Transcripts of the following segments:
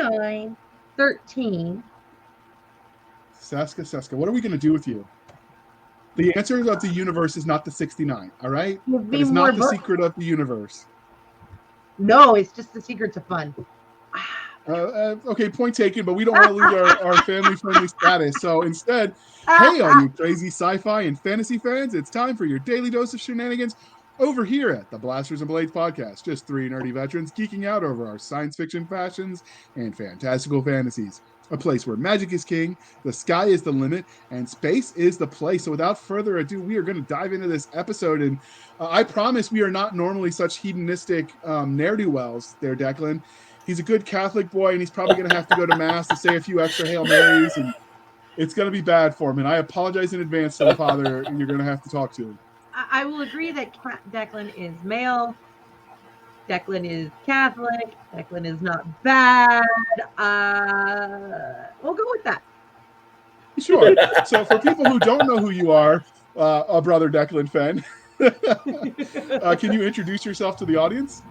69, 13. Cisca, what are we going to do with you? The answer of the universe is not the 69, all right? Would But be it's more not the books. secret of the universe. No, it's just the secrets of fun. Okay, point taken, but we don't want to lose our family-friendly status. So instead, hey, all you crazy sci-fi and fantasy fans, it's time for your daily dose of shenanigans over here at the Blasters and Blades podcast. Just three nerdy veterans geeking out over our science fiction fashions and fantastical fantasies. A place where magic is king, the sky is the limit, and space is the place. So without further ado, we are going to dive into this episode. And I promise we are not normally such hedonistic ne'er-do-wells there, Declan. He's a good Catholic boy, and he's probably going to have to go to Mass to say a few extra Hail Marys, and it's going to be bad for him. And I apologize in advance to the father you're going to have to talk to. I will agree that Declan is male. Declan is Catholic. Declan is not bad. We'll go with that. Sure. So for people who don't know who you are, brother Declan Finn, can you introduce yourself to the audience?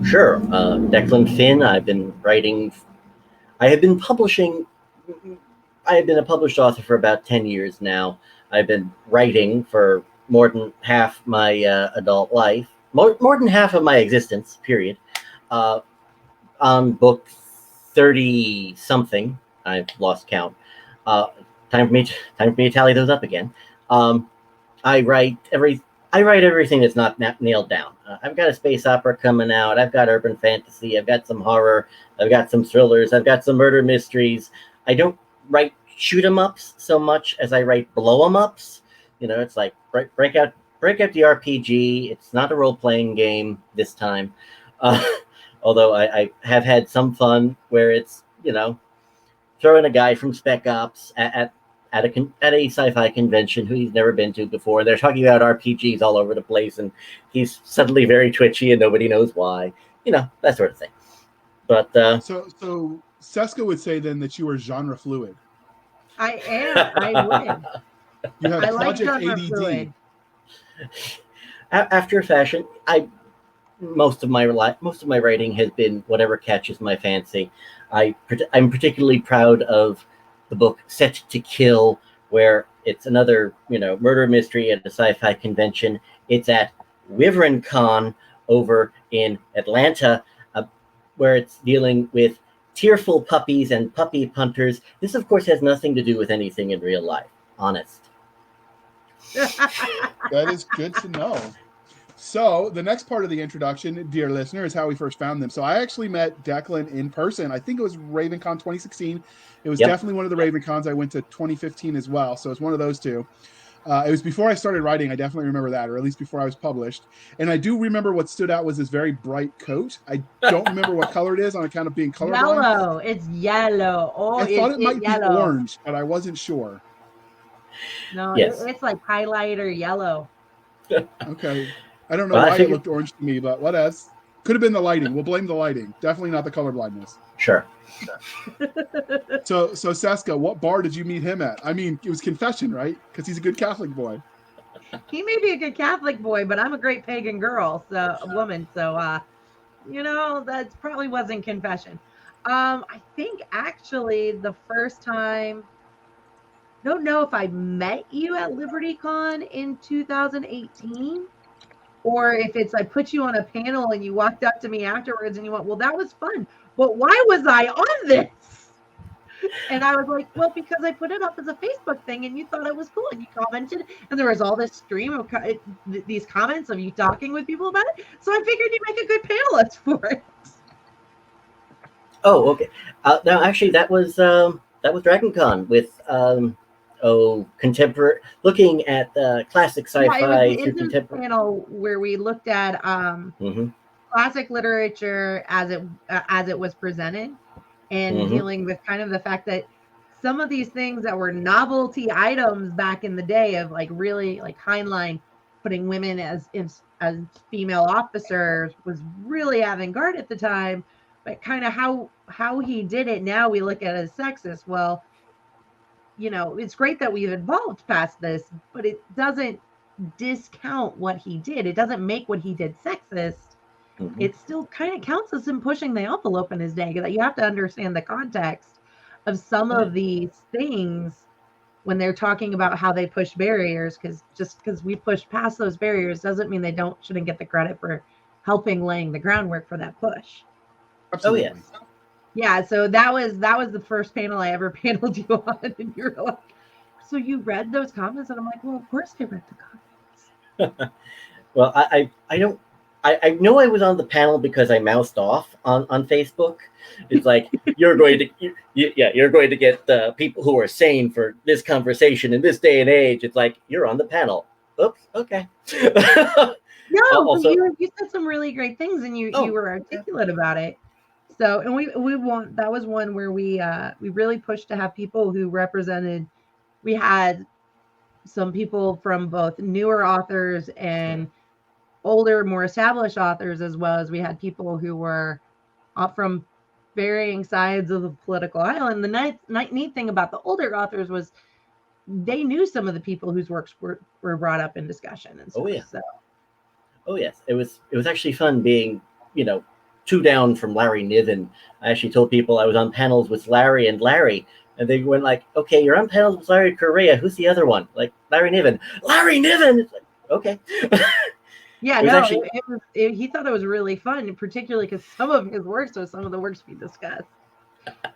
Sure. Declan Finn. I've been writing. I have been a published author for about 10 years now. I've been writing for more than half my adult life, more than half of my existence, period. On book 30-something, I've lost count. Time for me to tally those up again. I write everything that's not nailed down. I've got a space opera coming out. I've got urban fantasy. I've got some horror. I've got some thrillers. I've got some murder mysteries. I don't write shoot 'em ups so much as I write blow 'em ups. You know, it's like break out the RPG. It's not a role playing game this time, although I have had some fun where it's, you know, throwing a guy from Spec Ops at a sci-fi convention who he's never been to before. They're talking about RPGs all over the place, and he's suddenly very twitchy, and nobody knows why. You know, that sort of thing. But so Cisca would say then that you are genre fluid. I am. I would. You have I like Project genre ADD. fluid. After a fashion, most of my writing has been whatever catches my fancy. I'm particularly proud of the book Set to Kill, where it's another, you know, murder mystery at a sci-fi convention. It's at Wyvern Con over in Atlanta, where it's dealing with tearful puppies and puppy punters. This, of course, has nothing to do with anything in real life. Honest. That is good to know. So the next part of the introduction, dear listener, is how we first found them. So I actually met Declan in person. I think it was RavenCon 2016. It was definitely one of the RavenCons. I went to 2015 as well. So it's one of those two. It was before I started writing. I definitely remember that, or at least before I was published. And I do remember what stood out was this very bright coat. I don't remember what color it is on account of being colorblind. Yellow. It's yellow. Oh, I thought it might yellow. be orange, but I wasn't sure. No, yes. It's like highlighter yellow. Okay. I don't know why it looked orange to me, but what else? Could have been the lighting. We'll blame the lighting. Definitely not the colorblindness. Sure. So Cisca, what bar did you meet him at? I mean, it was confession, right? Because he's a good Catholic boy. He may be a good Catholic boy, but I'm a great pagan girl, so a woman. So, you know, that probably wasn't confession. I think actually the first time, don't know if I met you at LibertyCon in 2018. Or if it's I put you on a panel and you walked up to me afterwards and you went, well, that was fun, but why was I on this? And I was like, well, because I put it up as a Facebook thing and you thought it was cool and you commented and there was all this stream of these comments of you talking with people about it. So I figured you'd make a good panelist for it. Oh, okay. No, actually, that was DragonCon with contemporary, looking at classic sci-fi through contemporary panel where we looked at classic literature as it was presented and dealing with kind of the fact that some of these things that were novelty items back in the day of like really like Heinlein putting women as female officers was really avant-garde at the time, but kind of how he did it now we look at it as sexist. Well, you know, it's great that we've evolved past this, but it doesn't discount what he did. It doesn't make what he did sexist. it still kind of counts as him pushing the envelope in his day. That you have to understand the context of some of these things when they're talking about how they push barriers, because just because we push past those barriers doesn't mean they shouldn't get the credit for helping laying the groundwork for that push. Absolutely. Oh, yes. Yeah, so that was the first panel I ever paneled you on, and you were like, so you read those comments? And I'm like, well, of course I read the comments. Well, I don't. I know I was on the panel because I moused off on Facebook. It's like you're going to you're going to get people who are sane for this conversation in this day and age. It's like you're on the panel. Oops. Okay. No, Also, you said some really great things, and you were articulate about it. So, and we want, that was one where we really pushed to have people who represented. We had some people from both newer authors and older, more established authors, as well as we had people who were from varying sides of the political aisle. And the neat thing about the older authors was they knew some of the people whose works were brought up in discussion and stuff. Oh, yeah. So. Oh yes, it was actually fun being, two down from Larry Niven. I actually told people I was on panels with Larry, and they went like, okay, you're on panels with Larry Correa. Who's the other one? Like Larry Niven. Larry Niven. It's like, okay. Yeah, he thought it was really fun, particularly because some of his works are some of the works we discussed.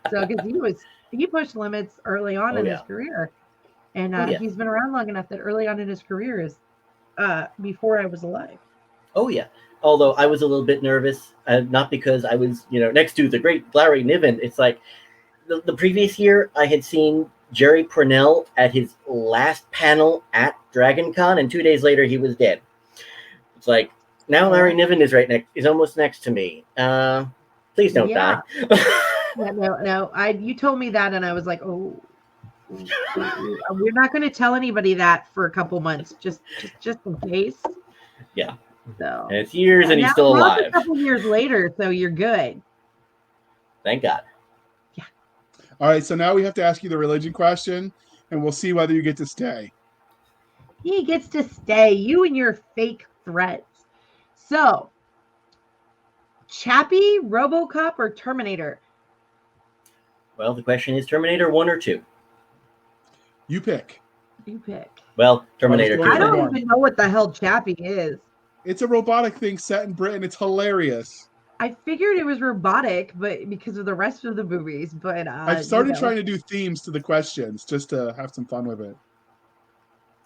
So because he pushed limits early on in his career, and he's been around long enough that early on in his career is before I was alive. Oh yeah. Although I was a little bit nervous, not because I was next to the great Larry Niven. It's like the previous year I had seen Jerry Pournelle at his last panel at DragonCon, and 2 days later he was dead. It's like now Larry Niven is is almost next to me. Please don't die. Yeah, no. You told me that, and I was like, oh, we're not going to tell anybody that for a couple months, just in case. Yeah. So and it's years, and he's still alive. A couple years later, so you're good. Thank God. Yeah. All right, so now we have to ask you the religion question, and we'll see whether you get to stay. He gets to stay. You and your fake threats. So, Chappie, RoboCop, or Terminator? Well, the question is Terminator 1 or 2? You pick. Well, Terminator 2. I don't even know what the hell Chappie is. It's a robotic thing set in Britain. It's hilarious. I figured it was robotic, but because of the rest of the movies. But I've started trying to do themes to the questions just to have some fun with it.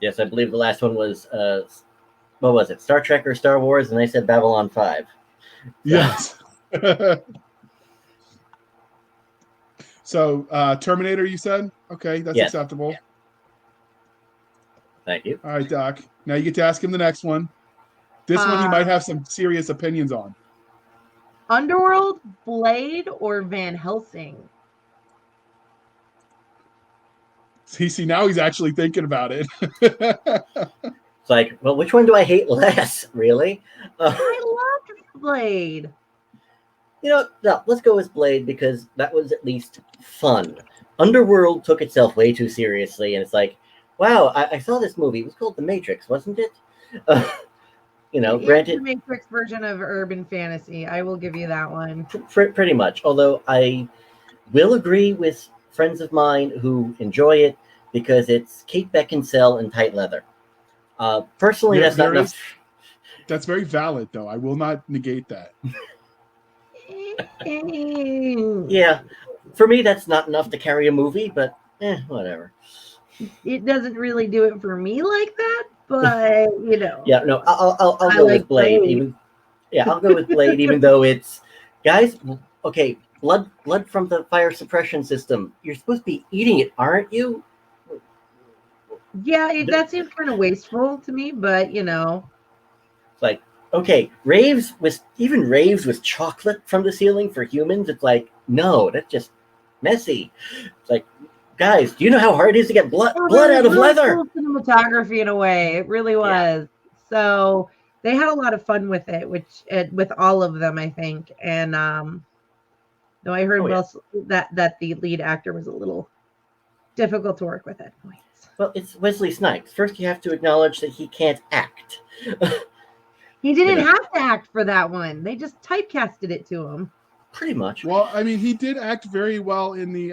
Yes, I believe the last one was what was it? Star Trek or Star Wars? And they said Babylon 5. Yes. So Terminator, you said? Okay, that's acceptable. Yeah. Thank you. All right, Doc. Now you get to ask him the next one. This one he might have some serious opinions on. Underworld, Blade, or Van Helsing? See, now he's actually thinking about it. It's like, well, which one do I hate less, really? I loved Blade. No, let's go with Blade because that was at least fun. Underworld took itself way too seriously, and it's like, wow, I saw this movie. It was called The Matrix, wasn't it? Granted, the Matrix version of urban fantasy. I will give you that one. Pretty much. Although I will agree with friends of mine who enjoy it because it's Kate Beckinsale in tight leather. Personally, that's not enough. That's very valid, though. I will not negate that. Yeah, for me, that's not enough to carry a movie, but whatever. It doesn't really do it for me like that, but Yeah, no, I'll go with Blade. I'll go with Blade, even though it's guys. Okay, blood from the fire suppression system. You're supposed to be eating it, aren't you? Yeah, that seems kind of wasteful to me, but it's like, okay, raves with chocolate from the ceiling for humans. It's like, no, that's just messy. It's like, guys, do you know how hard it is to get blood out of leather? Cool cinematography in a way, it really was. Yeah. So they had a lot of fun with it, with all of them, I think. And though I heard that the lead actor was a little difficult to work with at points. Well, it's Wesley Snipes. First, you have to acknowledge that he can't act. He didn't know. have to act for that one. They just typecasted it to him. Pretty much. Well, I mean, he did act very well in the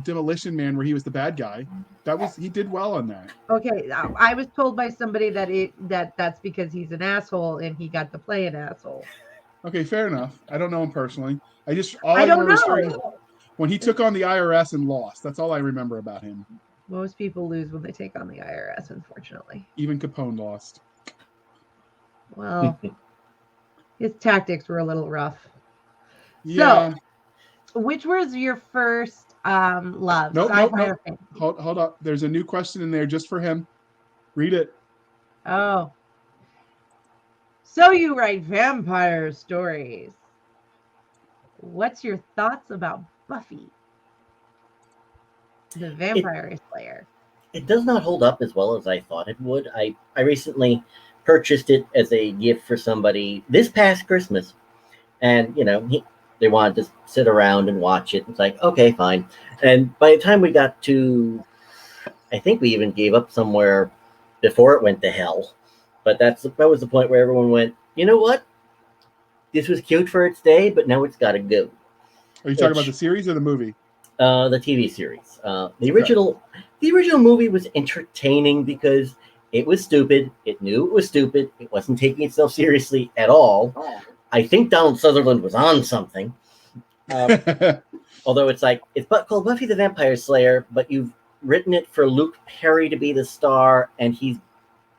Demolition Man, where he was the bad guy. He did well on that. Okay, I was told by somebody that's because he's an asshole and he got to play an asshole. Okay, fair enough. I don't know him personally. I don't remember is know. when he took on the IRS and lost. That's all I remember about him. Most people lose when they take on the IRS, unfortunately. Even Capone lost. Well, his tactics were a little rough. Yeah. So, which was your first love? Nope. Sci-fi. Hold up. There's a new question in there just for him. Read it. Oh. So you write vampire stories. What's your thoughts about Buffy, the vampire slayer? It does not hold up as well as I thought it would. I recently purchased it as a gift for somebody this past Christmas, and they wanted to sit around and watch it. It's like, okay, fine. And by the time we got to, I think we even gave up somewhere before it went to hell. But that was the point where everyone went, you know what? This was cute for its day, but now it's got to go. Are you talking about the series or the movie? The TV series. The original movie was entertaining because it was stupid. It knew it was stupid. It wasn't taking itself seriously at all. I think Donald Sutherland was on something. Although it's called Buffy the Vampire Slayer, but you've written it for Luke Perry to be the star, and he's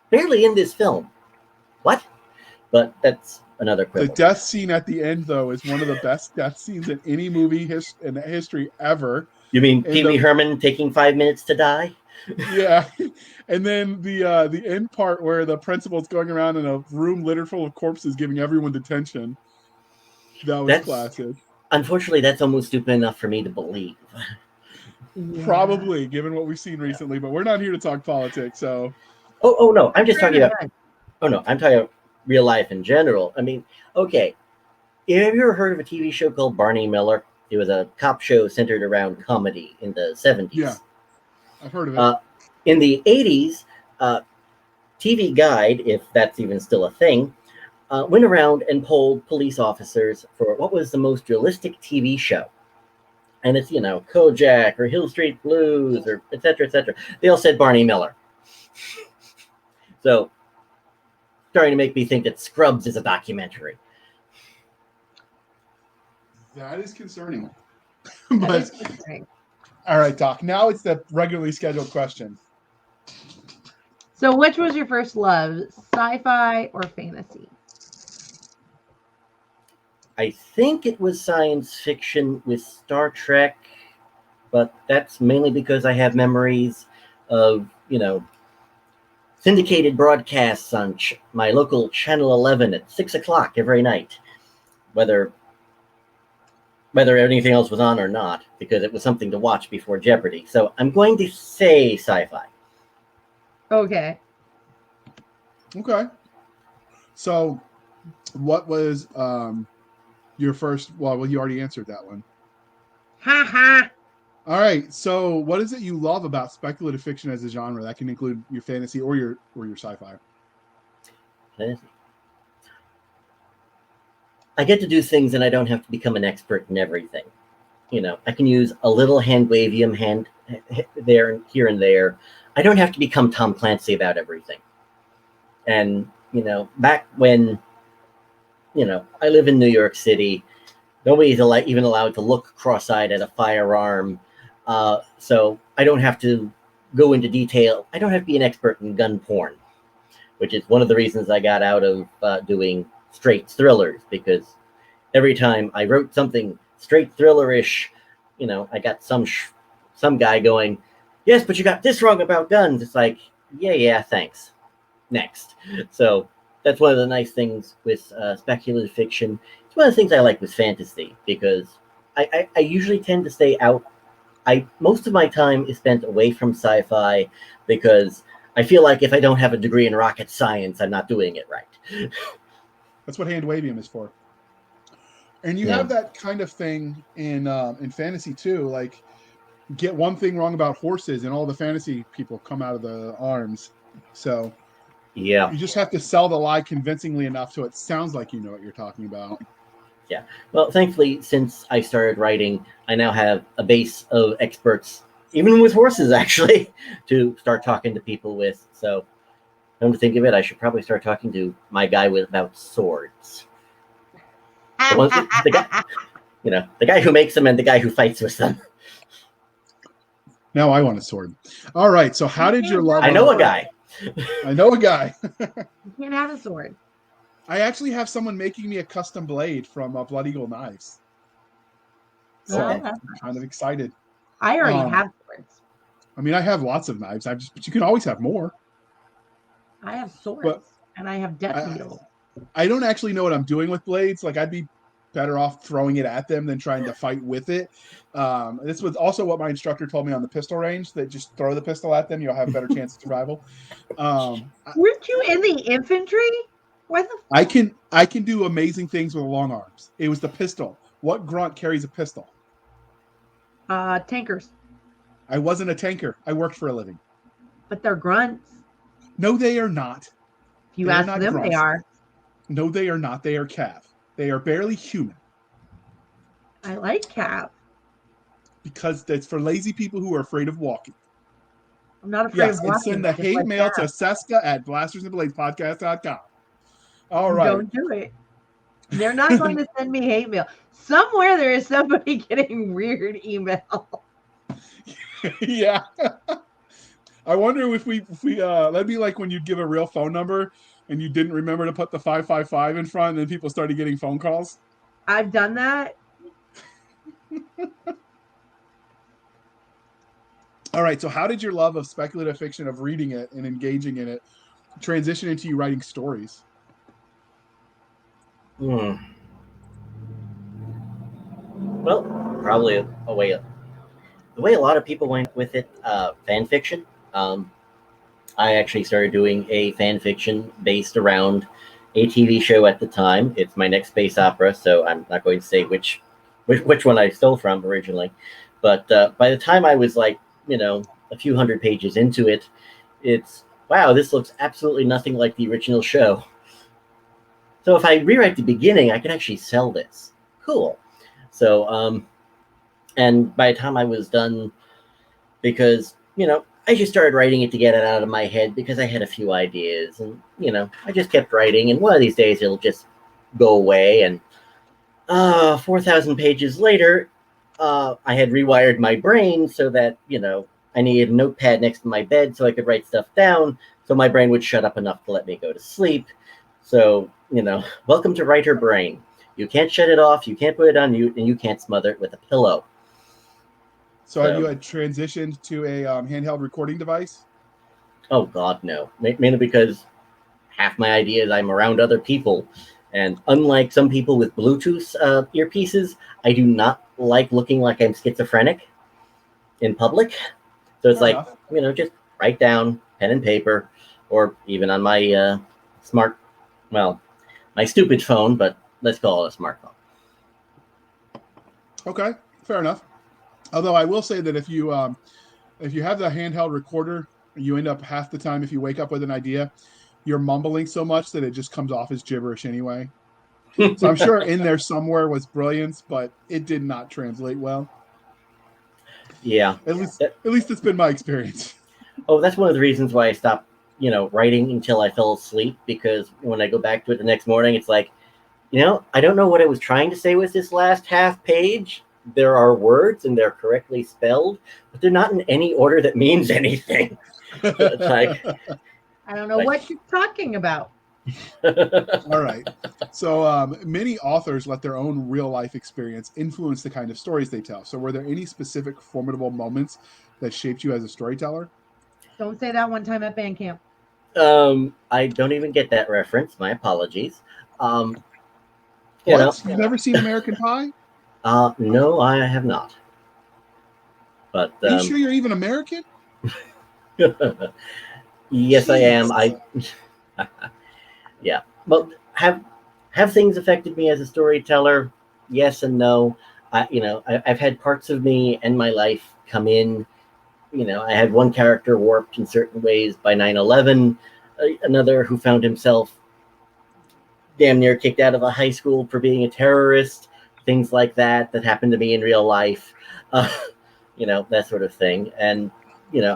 barely in this film. What? But that's another quibble. The death scene at the end, though, is one of the best death scenes in any movie in history ever. You mean Pee Wee Herman taking 5 minutes to die? Yeah. And then the end part where the principal's going around in a room littered full of corpses giving everyone detention. That's classic. Unfortunately, that's almost stupid enough for me to believe. Yeah. Probably, given what we've seen recently, but we're not here to talk politics, so. Oh no, I'm just talking about. Oh no, I'm talking about real life in general. I mean, okay, have you ever heard of a TV show called Barney Miller? It was a cop show centered around comedy in the 70s. Yeah, I've heard of it. In the 80s, TV Guide, if that's even still a thing, went around and polled police officers for what was the most realistic TV show. And it's, Kojak or Hill Street Blues or et cetera, et cetera. They all said Barney Miller. So, starting to make me think that Scrubs is a documentary. That is concerning. But, all right, Doc. Now it's the regularly scheduled question. So, which was your first love, sci-fi or fantasy? I think it was science fiction with Star Trek, but that's mainly because I have memories of, syndicated broadcasts on my local Channel 11 at 6 o'clock every night, whether anything else was on or not, because it was something to watch before Jeopardy. So I'm going to say sci-fi. Okay. So what was your first? Well, you already answered that one. Ha ha. All right. So what is it you love about speculative fiction as a genre? That can include your fantasy or your sci-fi. Fantasy. I get to do things and I don't have to become an expert in everything. I can use a little hand-wavium there and here and there. I don't have to become Tom Clancy about everything. And, back when, I live in New York City, nobody's even allowed to look cross-eyed at a firearm. So I don't have to go into detail. I don't have to be an expert in gun porn, which is one of the reasons I got out of doing straight thrillers, because every time I wrote something straight thriller-ish, I got some guy going, yes, but you got this wrong about guns. It's like, yeah, thanks. Next. So that's one of the nice things with speculative fiction. It's one of the things I like with fantasy, because I usually tend to stay out. Most of my time is spent away from sci-fi, because I feel like if I don't have a degree in rocket science, I'm not doing it right. That's what hand-wavium is for. And you have that kind of thing in fantasy too. Like, get one thing wrong about horses, and all the fantasy people come out of the arms. So Yeah. You just have to sell the lie convincingly enough so it sounds like you know what you're talking about. Yeah. Well, thankfully, since I started writing, I now have a base of experts, even with horses, actually, to start talking to people with. So, come to think of it, I should probably start talking to my guy about swords. The guy, the guy who makes them and the guy who fights with them. Now I want a sword. All right. So how did your love? I know a guy. I know a guy. You can't have a sword. I actually have someone making me a custom blade from Blood Eagle Knives. So Okay. I'm kind of excited. I already have swords. I mean, I have lots of knives. But you can always have more. I have swords and I have death needles. I don't actually know what I'm doing with blades. Like, I'd be better off throwing it at them than trying to fight with it. This was also what my instructor told me on the pistol range, that just throw the pistol at them, you'll have a better chance of survival. Weren't you in the infantry? Why the I can do amazing things with long arms. It was the pistol. What grunt carries a pistol? Tankers. I wasn't a tanker. I worked for a living. But they're grunts. No, they are not. If you ask them, grunts. They are. No, they are not. They are cav. They are barely human. I like cav. Because that's for lazy people who are afraid of walking. I'm not afraid of walking. And send the hate mail to Cisca at blastersandbladespodcast.com. All right. Don't do it. They're not going to send me hate mail. Somewhere there is somebody getting weird email. Yeah. I wonder if we that'd be like when you give a real phone number and you didn't remember to put the 555 in front, and then people started getting phone calls. I've done that. All right. So how did your love of speculative fiction, of reading it and engaging in it, transition into you writing stories? Well, probably the way a lot of people went with it, fan fiction. I actually started doing a fan fiction based around a TV show at the time. It's my next space opera, so I'm not going to say which one I stole from originally. But by the time I was like, a few hundred pages into it, it's, wow, this looks absolutely nothing like the original show. So if I rewrite the beginning, I can actually sell this. Cool. So, and by the time I was done, because, I just started writing it to get it out of my head because I had a few ideas, and, I just kept writing, and one of these days it'll just go away. And 4,000 pages later, I had rewired my brain so that, I needed a notepad next to my bed so I could write stuff down, so my brain would shut up enough to let me go to sleep. So, welcome to writer brain. You can't shut it off, you can't put it on mute, and you can't smother it with a pillow. So have you had transitioned to a handheld recording device? Oh, God, no. Mainly because half my ideas, I'm around other people. And unlike some people with Bluetooth earpieces, I do not like looking like I'm schizophrenic in public. So it's Fair enough. Just write down, pen and paper, or even on my my stupid phone, but let's call it a smartphone. Okay, fair enough. Although I will say that if you have the handheld recorder, you end up half the time, if you wake up with an idea, you're mumbling so much that it just comes off as gibberish anyway. So I'm sure in there somewhere was brilliance, but it did not translate well. Yeah. At least it's been my experience. Oh, that's one of the reasons why I stopped, writing until I fell asleep, because when I go back to it the next morning, it's like, I don't know what I was trying to say with this last half page. There are words and they're correctly spelled, but they're not in any order that means anything. So it's like, I don't know what you're talking about. All right. So many authors let their own real life experience influence the kind of stories they tell. So were there any specific formidable moments that shaped you as a storyteller? Don't say that one time at band camp. I don't even get that reference. My apologies. You've never seen American Pie? No, I have not. But are you sure you're even American? Yes, I am. Yeah. Well, have things affected me as a storyteller? Yes and no. I've had parts of me and my life come in. I had one character warped in certain ways by 9/11. another who found himself damn near kicked out of a high school for being a terrorist, things like that happened to me in real life, that sort of thing. And,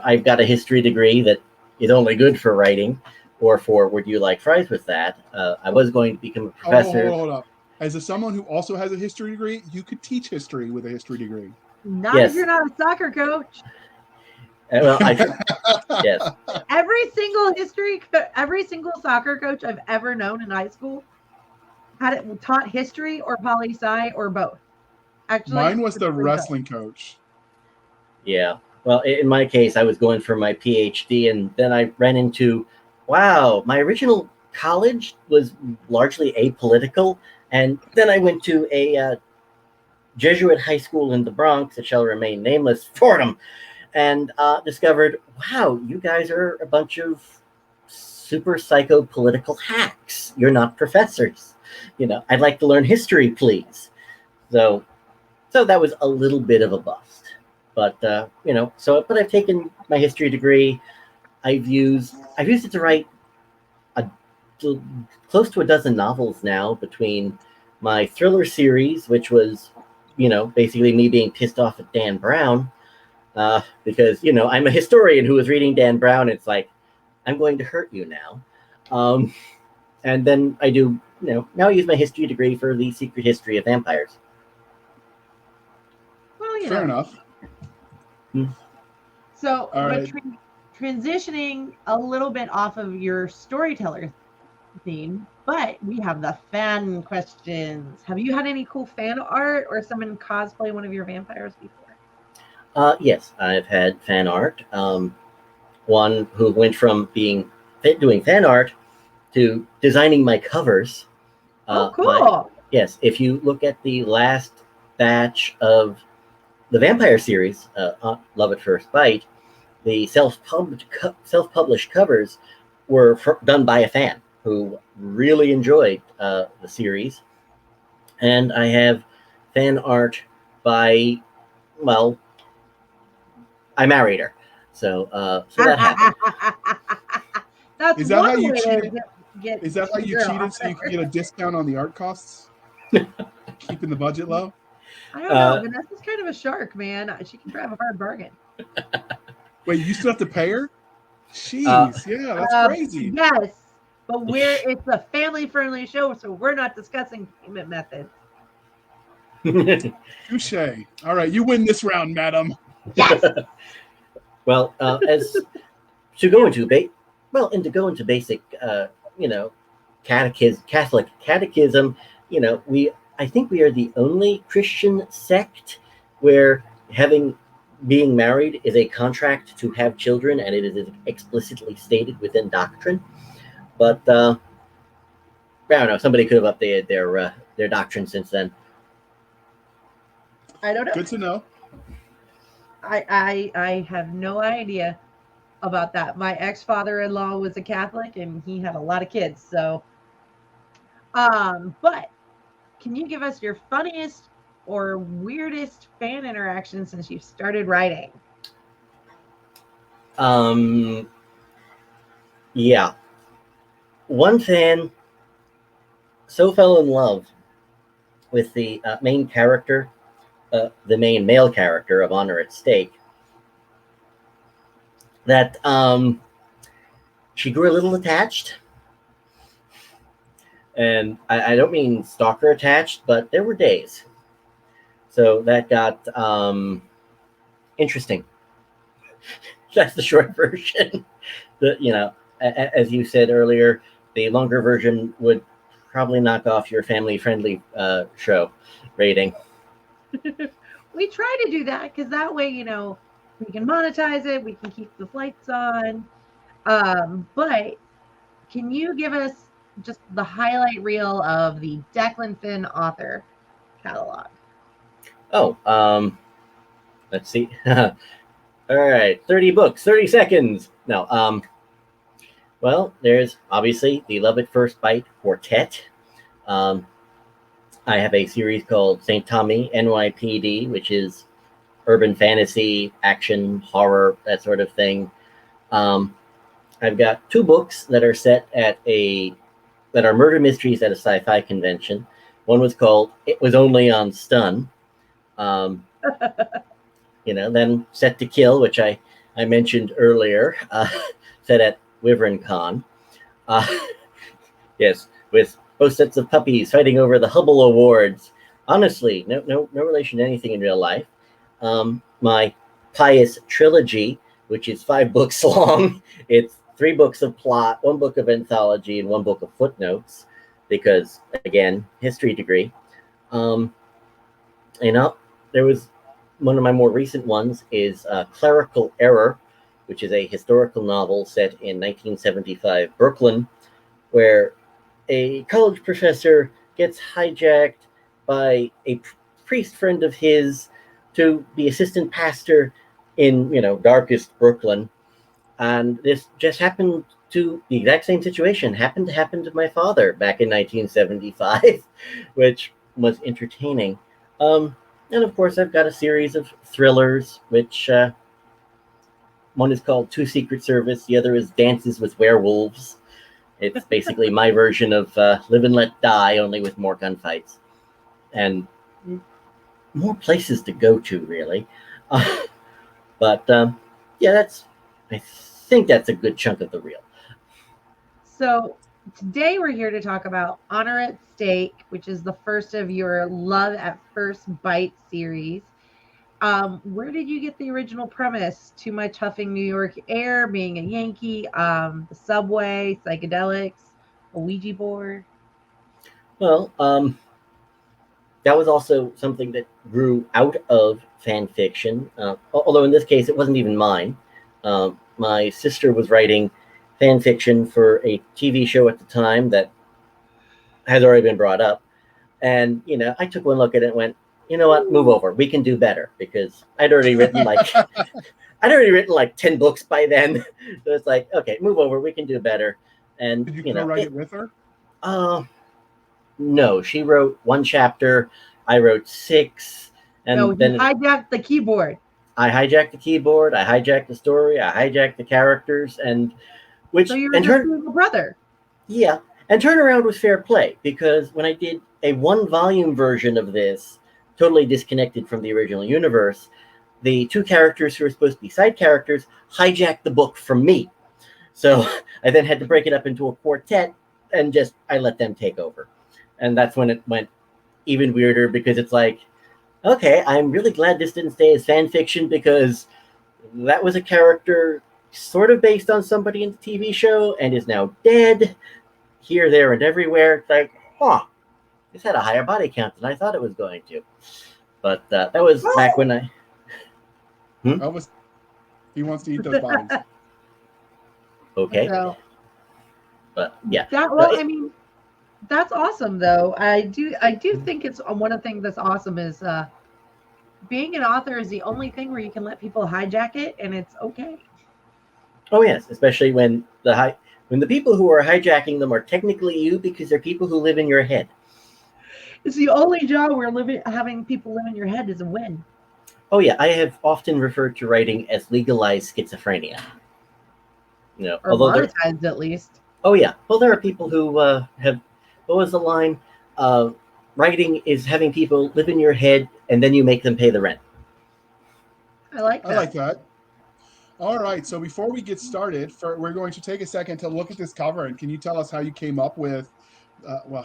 I've got a history degree that is only good for writing or for would you like fries with that. I was going to become a professor. Hold up. As someone who also has a history degree, you could teach history with a history degree. Not if you're not a soccer coach. Well, yes. Every single soccer coach I've ever known in high school taught history or poli-sci or both. Actually, mine was the wrestling coach. Yeah. Well, in my case, I was going for my PhD, and then I ran into, wow, my original college was largely apolitical, and then I went to a Jesuit high school in the Bronx, that shall remain nameless, Fordham, and discovered, wow, you guys are a bunch of super psycho political hacks. You're not professors. I'd like to learn history, please. So that was a little bit of a bust. But, but I've taken my history degree. I've used it to write close to a dozen novels now, between my thriller series, which was, basically me being pissed off at Dan Brown, because, I'm a historian who was reading Dan Brown. It's like, I'm going to hurt you now. And then I do, now I use my history degree for the secret history of vampires. Well, Fair enough. So, right. Transitioning a little bit off of your storyteller theme, but we have the fan questions. Have you had any cool fan art or someone cosplay one of your vampires before? Yes, I've had fan art. One who went from doing fan art to designing my covers. Oh, cool. Yes, if you look at the last batch of the vampire series, Love at First Bite, the self-published covers were done by a fan who really enjoyed the series. And I have fan art by, well, I married her. So that happened. Is that how you cheated? Is that how you cheated so you could get a discount on the art costs? Keeping the budget low? I don't know. Vanessa's kind of a shark, man. She can drive a hard bargain. Wait, you still have to pay her? Jeez, yeah, that's crazy. Yes, but it's a family-friendly show, so we're not discussing payment methods. Touche. All right, you win this round, madam. Yes. Well, to go into basic, Catholic catechism, I think we are the only Christian sect where being married is a contract to have children, and it is explicitly stated within doctrine. But I don't know. Somebody could have updated their doctrine since then. I don't know. Good to know. I have no idea about that. My ex-father-in-law was a Catholic, and he had a lot of kids. So, but can you give us your funniest or weirdest fan interaction since you've started writing? Yeah. One fan so fell in love with the main character, the main male character of Honor at Stake, that she grew a little attached. And I don't mean stalker attached, but there were days. So that got interesting. That's the short version. As you said earlier, the longer version would probably knock off your family-friendly show rating. We try to do that because that way, we can monetize it. We can keep the lights on. But can you give us just the highlight reel of the Declan Finn author catalog? Oh, let's see. All right, 30 books, 30 seconds. No, well, there's obviously the Love at First Bite Quartet. I have a series called St. Tommy NYPD, which is urban fantasy, action, horror, that sort of thing. I've got 2 books that are set at that are murder mysteries at a sci-fi convention. One was called "It Was Only on Stun," then Set to Kill, which I mentioned earlier, set at Wyvern Con. Yes, with both sets of puppies fighting over the Hubble Awards. Honestly, no relation to anything in real life. My Pious Trilogy, which is 5 books long. It's 3 books of plot, 1 book of anthology, and 1 book of footnotes, because, again, history degree. There was one of my more recent ones is Clerical Error, which is a historical novel set in 1975 Brooklyn, where a college professor gets hijacked by a priest friend of his to be assistant pastor in, darkest Brooklyn. And this just happened to the exact same situation happened to my father back in 1975, which was entertaining. And of course, I've got a series of thrillers, which one is called Two Secret Service. The other is Dances with Werewolves. It's basically my version of Live and Let Die, only with more gunfights and more places to go to, really. But I think that's a good chunk of the reel. So today we're here to talk about Honor at Stake, which is the first of your Love at First Bite series. Where did you get the original premise? Too much huffing New York air, being a Yankee, the subway, psychedelics, a Ouija board? Well, that was also something that grew out of fan fiction, although in this case it wasn't even mine. My sister was writing fan fiction for a TV show at the time that has already been brought up. And, I took one look at it and went, you know what, move over. We can do better, because I'd already written like 10 books by then. So it's like, okay, move over. We can do better. And did you co-write it with her? No, she wrote 1 chapter. I wrote 6. And then you hijacked the keyboard. I hijacked the keyboard. I hijacked the story. I hijacked the characters, So you were just a brother. Yeah, and turnaround was fair play, because when I did a 1-volume version of this, totally disconnected from the original universe, the 2 characters who were supposed to be side characters hijacked the book from me. So I then had to break it up into a quartet, and I let them take over. And that's when it went even weirder, because it's like, okay, I'm really glad this didn't stay as fan fiction, because that was a character sort of based on somebody in the TV show and is now dead here, there, and everywhere. It's like, this had a higher body count than I thought it was going to. But that was back when I... He wants to eat those bodies. Okay. So, but yeah. That's awesome, though. I do think it's one of the things that's awesome is being an author is the only thing where you can let people hijack it, and it's okay. Oh yes, especially when the people who are hijacking them are technically you, because they're people who live in your head. It's the only job where having people live in your head is a win. Oh yeah, I have often referred to writing as legalized schizophrenia. Or monetized, at least. Oh yeah, well there are people who have. What was the line? Writing is having people live in your head, and then you make them pay the rent. I like that. All right, so before we get started, we're going to take a second to look at this cover, and can you tell us how you came up with,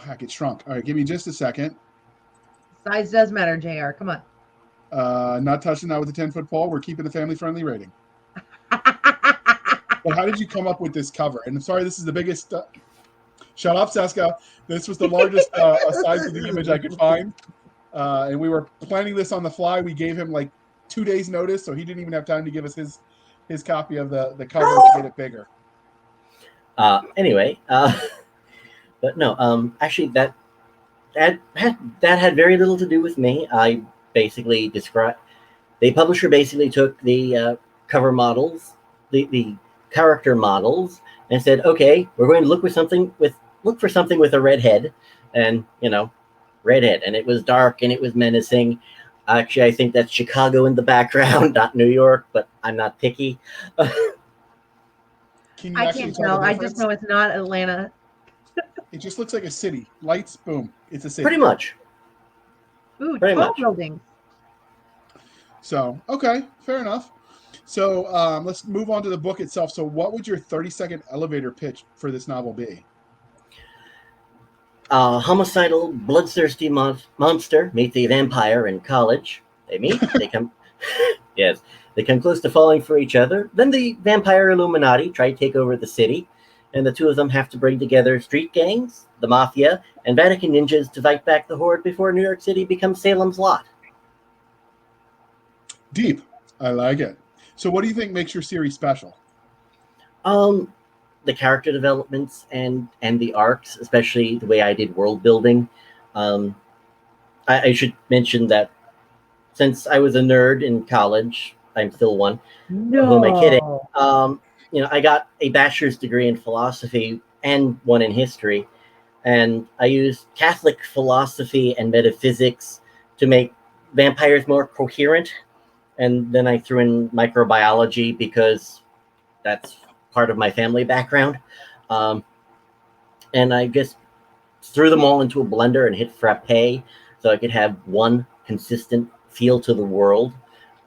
heck, it shrunk. All right, give me just a second. Size does matter, JR, come on. Not touching that with a 10-foot pole. We're keeping a family-friendly rating. But how did you come up with this cover? And I'm sorry, this is the biggest... Shut up, Cisca. This was the largest size of the image I could find. And we were planning this on the fly. We gave him like 2 days notice, so he didn't even have time to give us his copy of the cover to get it bigger. Anyway, but no, actually that had very little to do with me. I basically the publisher basically took the cover models, the character models, and said, okay, we're going to look for something with a redhead, and redhead, and it was dark and it was menacing. Actually, I think that's Chicago in the background, not New York, but I'm not picky. Can you I actually can't tell tell. the I just difference? know it's not Atlanta. It just looks like a city. Lights, boom, it's a city. Pretty much. Ooh, Pretty tall much. buildings. So, okay, fair enough. So let's move on to the book itself. So what would your 30-second elevator pitch for this novel be? Homicidal, bloodthirsty monster meets a vampire in college. They meet, they come, yes, they come close to falling for each other. Then the vampire Illuminati try to take over the city, and the two of them have to bring together street gangs, the mafia, and Vatican ninjas to fight back the horde before New York City becomes Salem's Lot. Deep. I like it. So what do you think makes your series special? The character developments and the arcs, especially the way I did world building. I should mention that since I was a nerd in college, I'm still one. Who am I kidding? No. I got a bachelor's degree in philosophy and one in history, and I used Catholic philosophy and metaphysics to make vampires more coherent. And then I threw in microbiology because that's part of my family background. And I just threw them all into a blender and hit frappe so I could have one consistent feel to the world.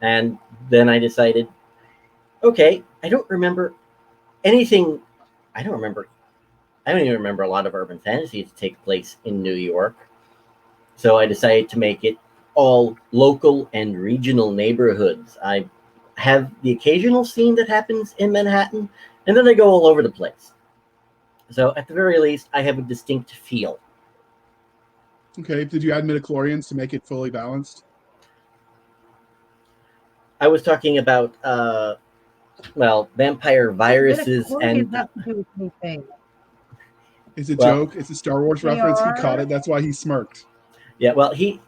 And then I decided, okay, I don't remember anything. I don't even remember a lot of urban fantasy to take place in New York. So I decided to make it all local and regional neighborhoods. I have the occasional scene that happens in Manhattan, and then I go all over the place. So at the very least, I have a distinct feel. Okay. Did you add midichlorians to make it fully balanced? I was talking about, vampire viruses and... Not to do with anything. It's a joke. It's a Star Wars They reference. He are. caught it. That's why he smirked. Yeah, well, I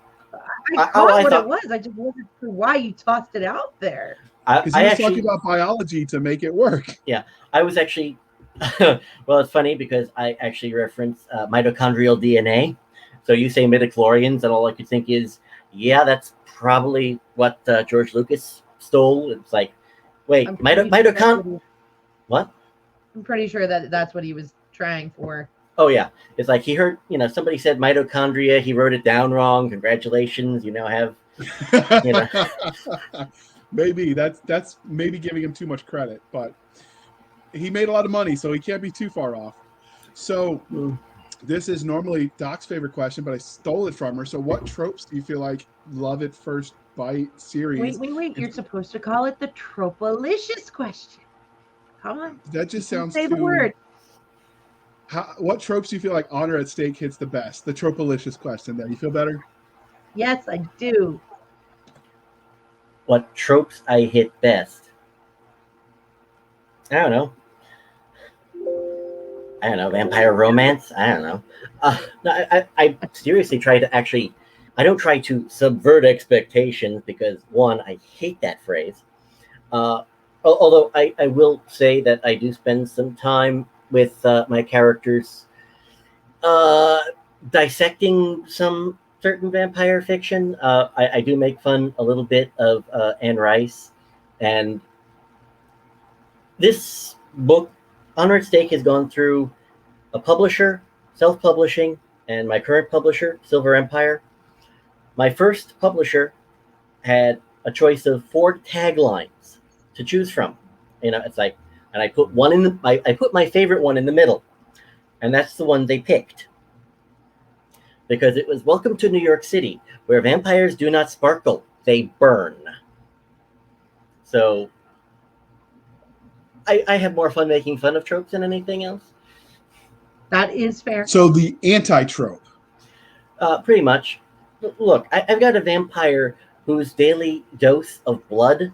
caught what it was. I just wasn't sure why you tossed it out there. Because he was talking about biology to make it work. Yeah, I was actually... well, it's funny because I actually reference mitochondrial DNA. So you say midichlorians, and all I could think is, yeah, that's probably what George Lucas stole. It's like, wait, mitochondria... What? I'm pretty sure that that's what he was trying for. Oh, yeah. It's like he heard, somebody said mitochondria. He wrote it down wrong. Congratulations. You now have, Maybe that's maybe giving him too much credit, but he made a lot of money, so he can't be too far off. So this is normally Doc's favorite question, but I stole it from her. So what tropes do you feel like Love at First Bite series? Wait. You're supposed to call it the Tropalicious question. Come on. That just sounds say the word. What tropes do you feel like Honor at Stake hits the best? The Tropalicious question there. You feel better? Yes, I do. What tropes I hit best? I don't know. Vampire romance? I don't know. No, I seriously try to actually... I don't try to subvert expectations because, one, I hate that phrase. Although I will say that I do spend some time with my characters dissecting some certain vampire fiction. I do make fun a little bit of Anne Rice. And this book, Honor at Stake, has gone through a publisher, self-publishing, and my current publisher, Silver Empire. My first publisher had a choice of 4 taglines to choose from. It's like, and I put one in I put my favorite one in the middle, and that's the one they picked because it was "Welcome to New York City, where vampires do not sparkle, they burn." So I have more fun making fun of tropes than anything else. That is fair. So the anti-trope. Pretty much. Look, I've got a vampire whose daily dose of blood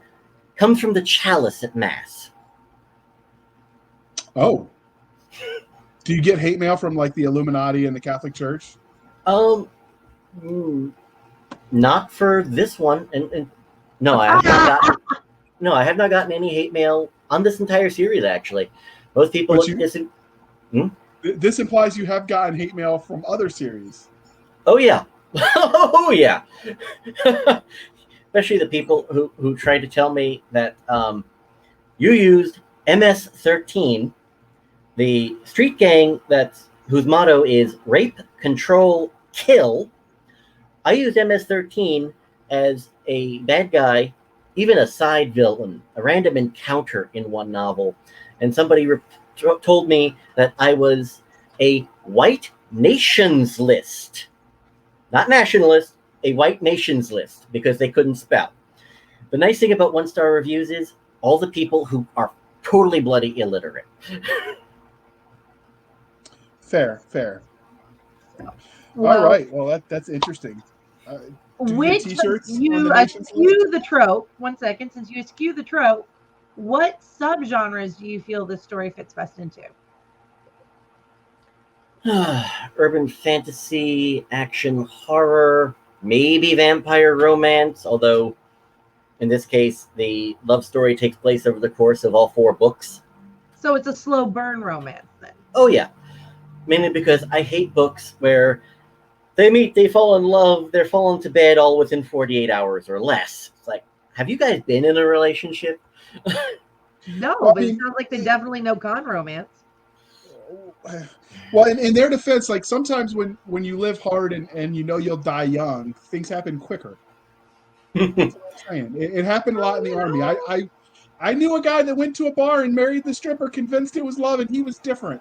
comes from the chalice at Mass. Oh. Do you get hate mail from like the Illuminati and the Catholic Church? Not for this one. And no, I have not gotten any hate mail on this entire series, actually. Most people look at this and... This implies you have gotten hate mail from other series. Oh, yeah. Oh, yeah. Especially the people who tried to tell me that you used MS-13 the street gang whose motto is rape, control, kill. I used MS-13 as a bad guy, even a side villain, a random encounter in one novel, and somebody told me that I was a white nations list, not nationalist, a white nations list, because they couldn't spell. The nice thing about 1-star reviews is all the people who are totally bloody illiterate. Fair. Well, All right. Well, that's interesting. Do we get which T-shirts on you the nation's list? eschew the trope. 1 second, since you eschew the trope, what subgenres do you feel this story fits best into? Urban fantasy, action, horror, maybe vampire romance, although in this case, the love story takes place over the course of all 4 books. So it's a slow burn romance then. Oh, yeah. Mainly because I hate books where they meet, they fall in love, they're falling to bed all within 48 hours or less. It's like, have you guys been in a relationship? No, Well, I but it mean- sounds like they definitely know con romance. Well, in their defense, like sometimes when you live hard and you know you'll die young, things happen quicker. That's what I'm saying. It happened a lot in the army. I knew a guy that went to a bar and married the stripper, convinced it was love, and he was different.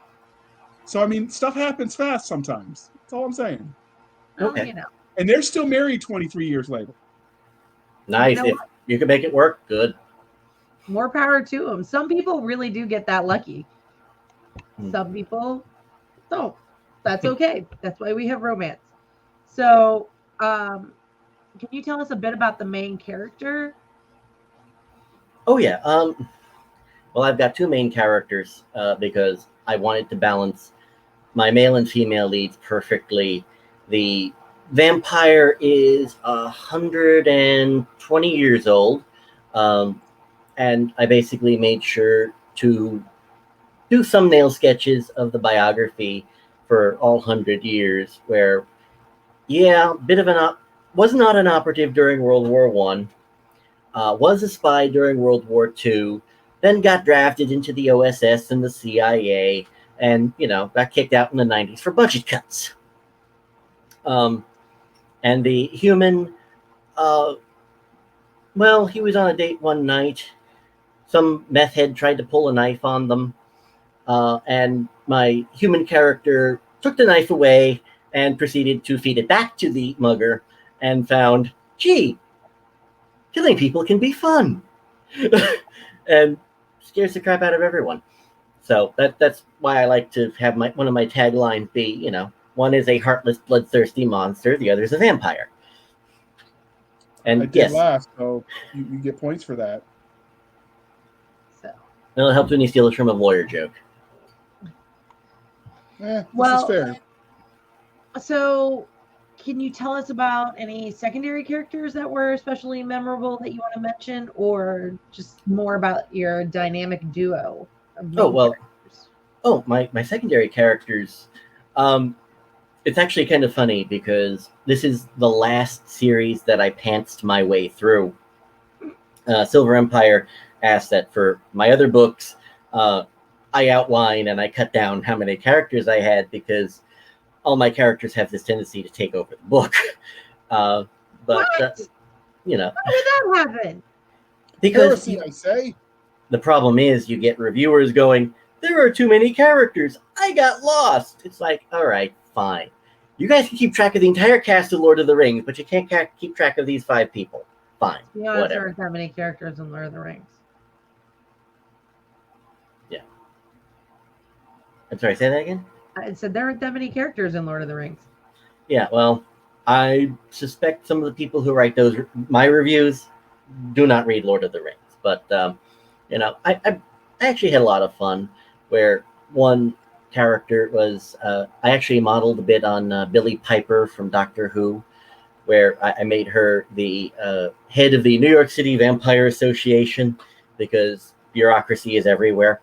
So I mean, stuff happens fast sometimes. That's all I'm saying. Well, Okay. you know. And they're still married 23 years later. Nice. You know If you can make it work, good. More power to them. Some people really do get that lucky. Hmm. Some people don't. That's okay. That's why we have romance. So, can you tell us a bit about the main character? Oh, yeah. Well, I've got 2 main characters because I wanted to balance my male and female leads perfectly. The vampire is 120 years old, and I basically made sure to do some nail sketches of the biography for all 100 years, where, yeah, was not an operative during World War One, was a spy during World War II, then got drafted into the OSS and the CIA, and, got kicked out in the 90s for budget cuts. And the human, well, he was on a date one night. Some meth head tried to pull a knife on them, and my human character took the knife away and proceeded to feed it back to the mugger and found, gee, killing people can be fun. And scares the crap out of everyone. So that's why I like to have one of my taglines be, one is a heartless, bloodthirsty monster, the other is a vampire. And I did yes, laugh, so you get points for that. So, it'll help when you steal it from a lawyer joke. This Well- is fair. so can you tell us about any secondary characters that were especially memorable that you want to mention, or just more about your dynamic duo of main characters? Oh, my secondary characters. It's actually kind of funny because this is the last series that I pantsed my way through. Silver Empire asked that for my other books, I outline and I cut down how many characters I had because all my characters have this tendency to take over the book. But, What? How did that happen? because Heresy, I say. the problem is you get reviewers going, there are too many characters. I got lost. It's like, all right, fine. You guys can keep track of the entire cast of Lord of the Rings, but you can't keep track of these 5 people. Fine. To be honest, there Whatever. aren't that many characters in Lord of the Rings. I'm sorry, say that again? I said there aren't that many characters in Lord of the Rings. Yeah, well, I suspect some of the people who write my reviews do not read Lord of the Rings. But, I actually had a lot of fun where one character was, I actually modeled a bit on Billie Piper from Doctor Who, where I made her the head of the New York City Vampire Association because bureaucracy is everywhere.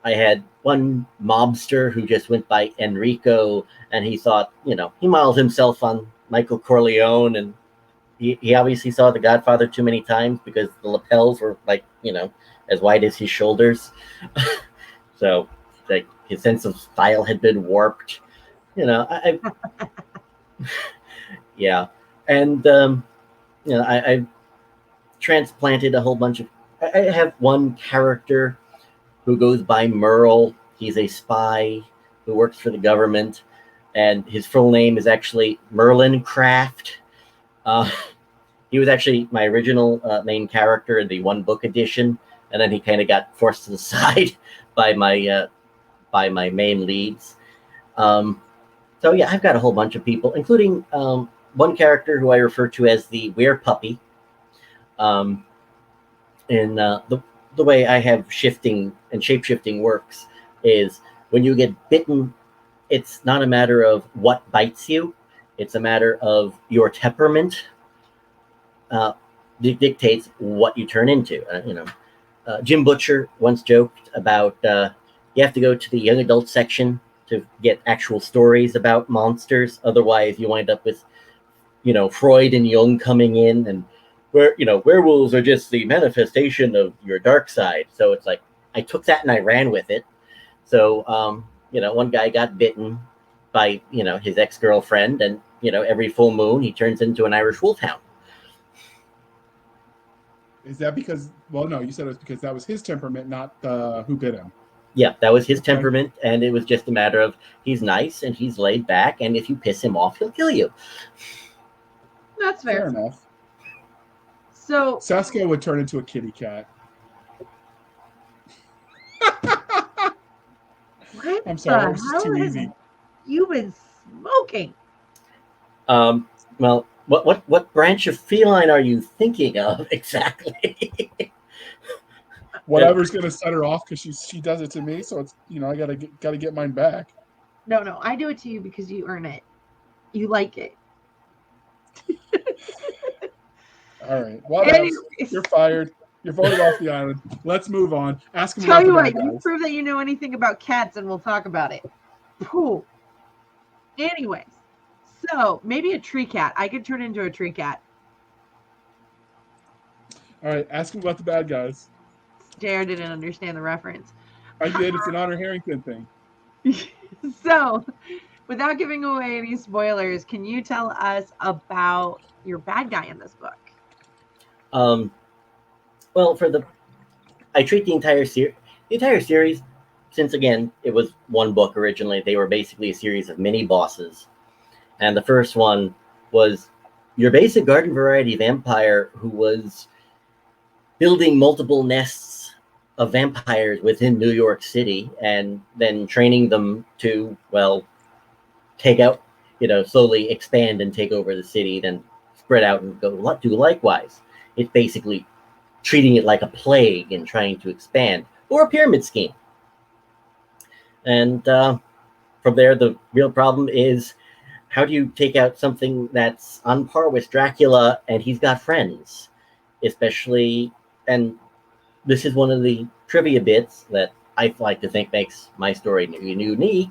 I had one mobster who just went by Enrico, and he thought, he modeled himself on Michael Corleone, and he obviously saw The Godfather too many times because the lapels were like, as wide as his shoulders. So like his sense of style had been warped. Yeah, and I've transplanted a whole bunch of. I have one character who goes by Merle. He's a spy who works for the government, and his full name is actually Merlin Craft. He was actually my original main character in the one book edition, and then he kind of got forced to the side by my main leads. So yeah, I've got a whole bunch of people, including one character who I refer to as the Wrapup. And the way I have shifting and shape-shifting works is when you get bitten, it's not a matter of what bites you, it's a matter of your temperament dictates what you turn into. Jim Butcher once joked about you have to go to the young adult section to get actual stories about monsters. Otherwise, you wind up with, Freud and Jung coming in, and werewolves are just the manifestation of your dark side. So it's like I took that and I ran with it. So one guy got bitten by his ex-girlfriend, and every full moon he turns into an Irish wolfhound. Is that because? Well, no, you said it was because that was his temperament, not who bit him. Yeah, that was his temperament, and it was just a matter of he's nice and he's laid back, and if you piss him off, he'll kill you. That's fair. Fair enough. So Cisca would turn into a kitty cat. What I'm sorry, the it's hell too has easy. you been smoking? Well, what branch of feline are you thinking of exactly? Whatever's gonna set her off because she does it to me. So it's I gotta get mine back. No, I do it to you because you earn it. You like it. All right. Well, Anyways. you're fired. You're voted off the island. Let's move on. Ask him Tell about you the what, bad you guys. prove that you know anything about cats and we'll talk about it. Cool. Anyways, so maybe a tree cat. I could turn into a tree cat. All right. Ask him about the bad guys. JR didn't understand the reference. I did. It's an Honor Harrington thing. So, without giving away any spoilers, can you tell us about your bad guy in this book? Well, I treat the entire series, since again it was one book originally. They were basically a series of mini bosses, and the first one was your basic garden variety vampire who was building multiple nests of vampires within New York City, and then training them to take out, slowly expand and take over the city, then spread out and do likewise. It's basically treating it like a plague and trying to expand, or a pyramid scheme. And from there, the real problem is how do you take out something that's on par with Dracula and he's got friends, especially, and this is one of the trivia bits that I like to think makes my story unique,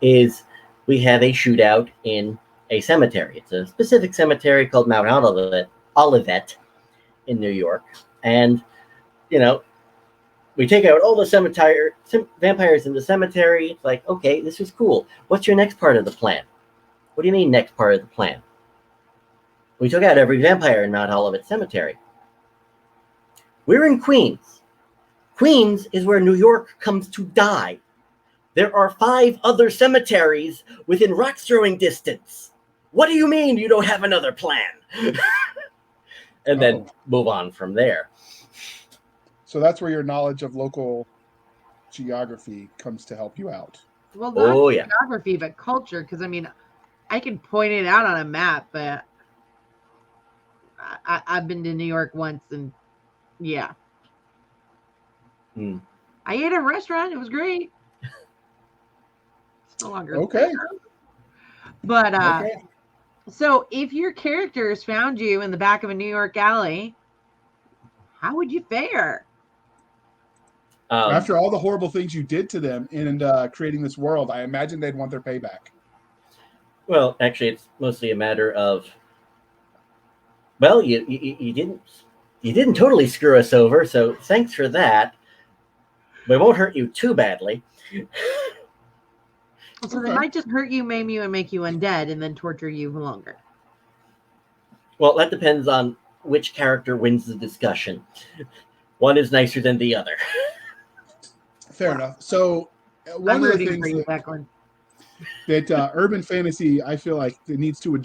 is we have a shootout in a cemetery. It's a specific cemetery called Mount Olivet in New York. And, we take out all the vampires in the cemetery. It's like, okay, this is cool. What's your next part of the plan? What do you mean next part of the plan? We took out every vampire in Mount Olivet Cemetery. We're in Queens. Queens is where New York comes to die. There are 5 other cemeteries within rock's throwing distance. What do you mean you don't have another plan? And then move on from there. So that's where your knowledge of local geography comes to help you out. Well, not geography, but culture, because I can point it out on a map, but I've been to New York once, and yeah. I ate at a restaurant. It was great. It's no longer okay. But so if your characters found you in the back of a New York alley, how would you fare? After all the horrible things you did to them in creating this world, I imagine they'd want their payback. Well, actually, it's mostly a matter of, you didn't totally screw us over, so thanks for that. But it won't hurt you too badly. So they might just hurt you, maim you, and make you undead, and then torture you longer. Well, that depends on which character wins the discussion. One is nicer than the other. Fair enough. So one I'm of the rooting for things you, that, Declan. urban fantasy, I feel like it needs to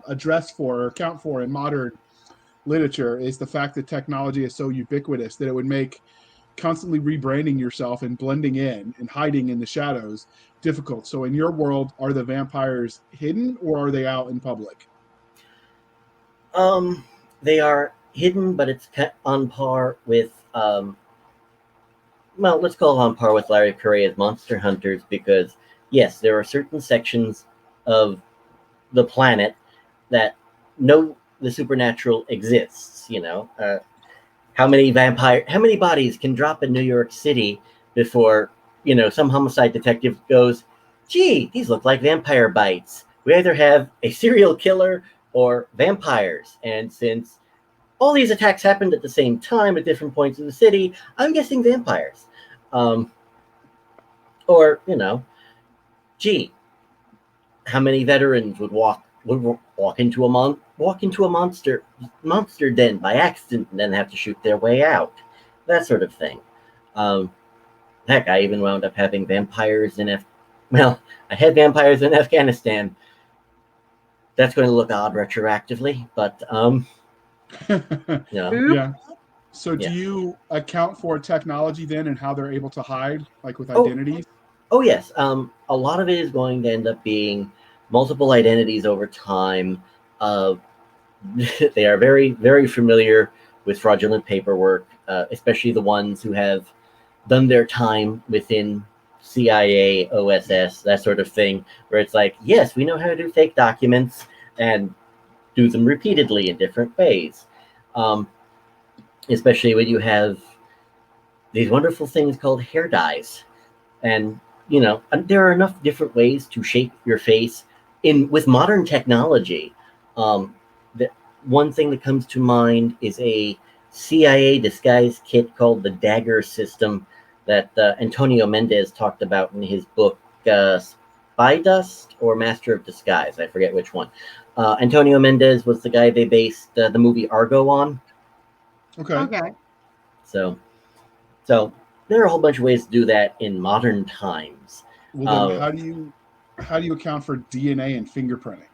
address for or account for in modern literature is the fact that technology is so ubiquitous that it would make constantly rebranding yourself and blending in and hiding in the shadows difficult. So in your world, are the vampires hidden or are they out in public? They are hidden, but it's on par with well, let's call it on par with Larry Correa's Monster Hunters, because yes, there are certain sections of the planet that know the supernatural exists. How many bodies can drop in New York City before some homicide detective goes, gee, these look like vampire bites. We either have a serial killer or vampires, and since all these attacks happened at the same time at different points of the city, I'm guessing vampires. Or gee, how many veterans would walk into a monster den by accident and then have to shoot their way out? That sort of thing. Heck, I even wound up having vampires in I had vampires in Afghanistan. That's going to look odd retroactively, but Yeah. So do Yeah. you account for technology then and how they're able to hide, like with identities? Oh yes. A lot of it is going to end up being multiple identities over time. They are very, very familiar with fraudulent paperwork, especially the ones who have done their time within CIA, OSS, that sort of thing, where it's like, yes, we know how to do fake documents and do them repeatedly in different ways. Especially when you have these wonderful things called hair dyes. And, there are enough different ways to shape your face with modern technology. The one thing that comes to mind is a CIA disguise kit called the Dagger system that Antonio Mendez talked about in his book Spy Dust or Master of Disguise. I forget which one. Antonio Mendez was the guy they based the movie Argo on. Okay. So there are a whole bunch of ways to do that in modern times. Well, then how do you account for DNA and fingerprinting?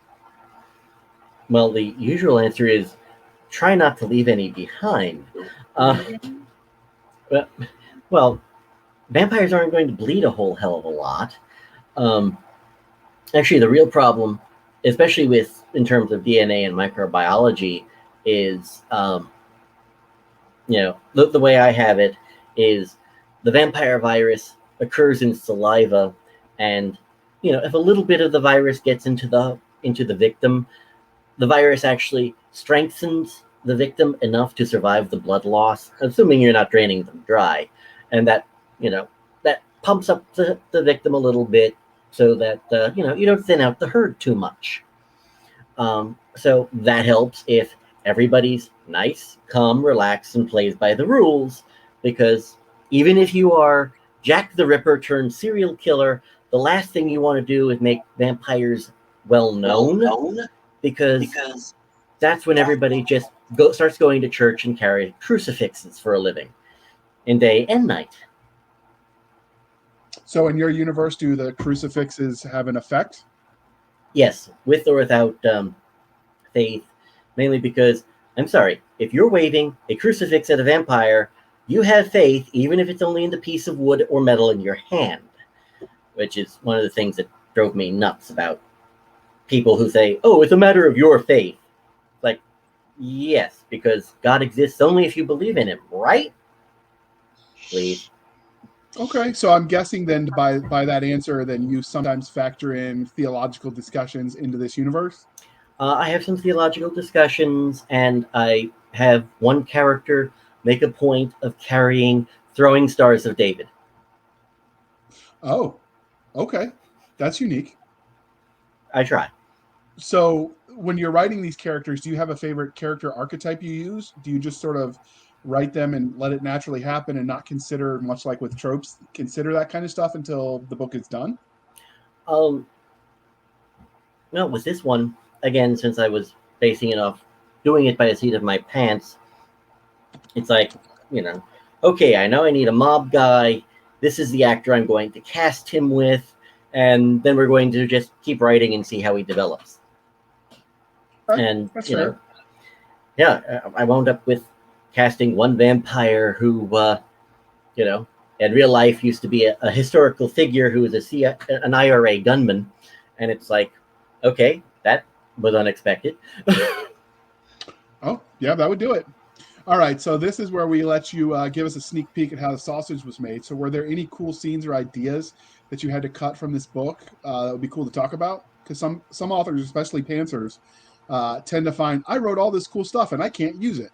Well, the usual answer is try not to leave any behind. Well, vampires aren't going to bleed a whole hell of a lot. Actually, the real problem, especially in terms of DNA and microbiology, is the way I have it is the vampire virus occurs in saliva, and if a little bit of the virus gets into the victim, the virus actually strengthens the victim enough to survive the blood loss, assuming you're not draining them dry, and that pumps up the victim a little bit so that you don't thin out the herd too much. So that helps if everybody's nice, calm, relaxed, and plays by the rules, because even if you are Jack the Ripper turned serial killer, the last thing you want to do is make vampires well known, because that's when everybody just starts going to church and carry crucifixes for a living, in day and night. So in your universe, do the crucifixes have an effect? Yes, with or without faith, mainly because, I'm sorry, if you're waving a crucifix at a vampire, you have faith, even if it's only in the piece of wood or metal in your hand, which is one of the things that drove me nuts about people who say, oh, it's a matter of your faith. Like, yes, because God exists only if you believe in him, right? Please. Okay, so I'm guessing then by that answer, then you sometimes factor in theological discussions into this universe? I have some theological discussions, and I have one character make a point of throwing Stars of David. Oh, okay. That's unique. I try. So when you're writing these characters, do you have a favorite character archetype you use? Do you just sort of write them and let it naturally happen and not consider, much like with tropes, consider that kind of stuff until the book is done? No, with this one, again, since I was basing it off doing it by the seat of my pants, it's like, okay, I know I need a mob guy. This is the actor I'm going to cast him with, and then we're going to just keep writing and see how he develops. And, That's fair. I wound up with casting one vampire who, in real life used to be a historical figure who was an IRA gunman. And it's like, okay, that was unexpected. Oh, yeah, that would do it. All right, so this is where we let you give us a sneak peek at how the sausage was made. So were there any cool scenes or ideas that you had to cut from this book that would be cool to talk about? Because some authors, especially pantsers, tend to find, I wrote all this cool stuff and I can't use it.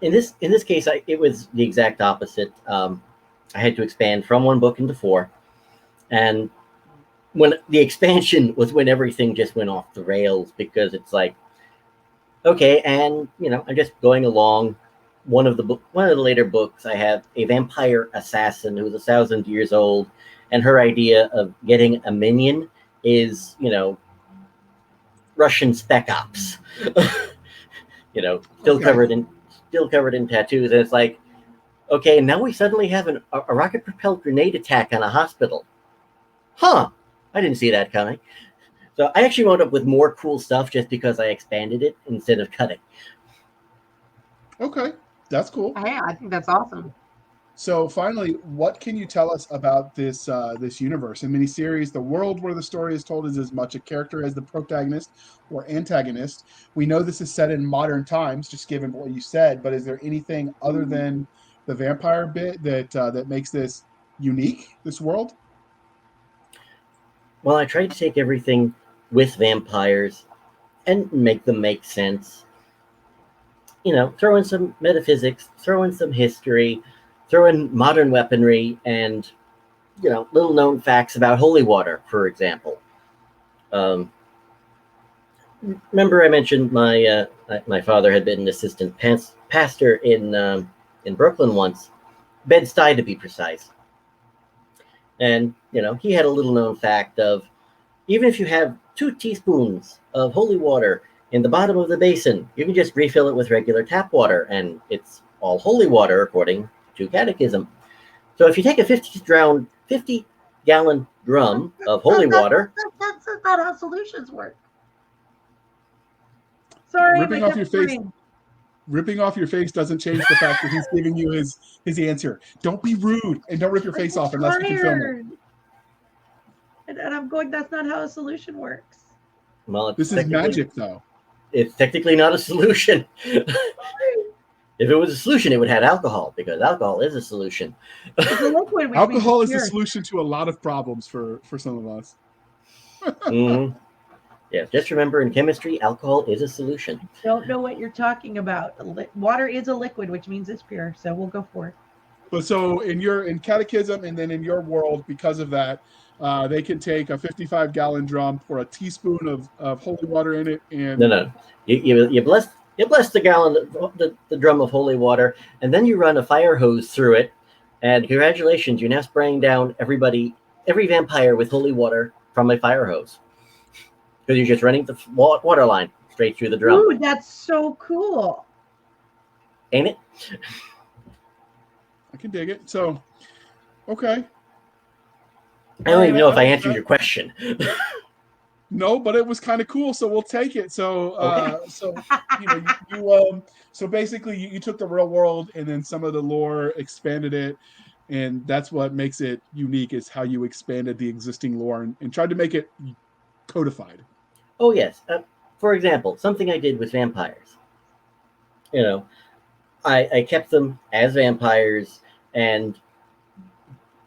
In this case, it was the exact opposite. I had to expand from one book into 4, and when the expansion was when everything just went off the rails, because it's like, okay, and I'm just going along. One of the later books, I have a vampire assassin who's 1,000 years old, and her idea of getting a minion is Russian spec ops. Still covered in tattoos, and it's like, okay, now we suddenly have a rocket-propelled grenade attack on a hospital. Huh, I didn't see that coming. So I actually wound up with more cool stuff just because I expanded it instead of cutting. Okay, that's cool. Yeah, I think that's awesome. So finally, what can you tell us about this this universe and miniseries? The world where the story is told is as much a character as the protagonist or antagonist. We know this is set in modern times, just given what you said. But is there anything other than the vampire bit that makes this unique? This world? Well, I tried to take everything with vampires and make them make sense. Throw in some metaphysics, throw in some history, throw in modern weaponry, and little known facts about holy water, for example. Remember, I mentioned my father had been an assistant pastor in Brooklyn once, Bed-Stuy to be precise. And he had a little known fact of, even if you have 2 teaspoons of holy water in the bottom of the basin, you can just refill it with regular tap water, and it's all holy water according to catechism. So if you take a 50-gallon drum of holy water, That's not how solutions work. Sorry, ripping off your face doesn't change the fact that he's giving you his answer. Don't be rude, and don't rip your face off unless we can film it. And I'm going, that's not how a solution works. Well, this is magic, though. It's technically not a solution. If it was a solution, it would have alcohol, because alcohol is a solution. It's a liquid, alcohol is a solution to a lot of problems for some of us. Mm-hmm. Yeah, just remember, in chemistry, alcohol is a solution. Don't know what you're talking about. Water is a liquid, which means it's pure. So we'll go for it. But so in catechism, and then in your world, because of that, they can take a 55-gallon drum, pour a teaspoon of holy water in it, and no, you bless the gallon, the drum of holy water, and then you run a fire hose through it, and congratulations, you're now spraying down every vampire with holy water from a fire hose, because you're just running the water line straight through the drum. Ooh, that's so cool! Ain't it? I can dig it. So, okay. I don't even know if I answered your question. No, but it was kind of cool, so we'll take it. So, okay. So basically, you took the real world and then some of the lore, expanded it, and that's what makes it unique, is how you expanded the existing lore and tried to make it codified. Oh yes. For example, something I did with vampires. I kept them as vampires, and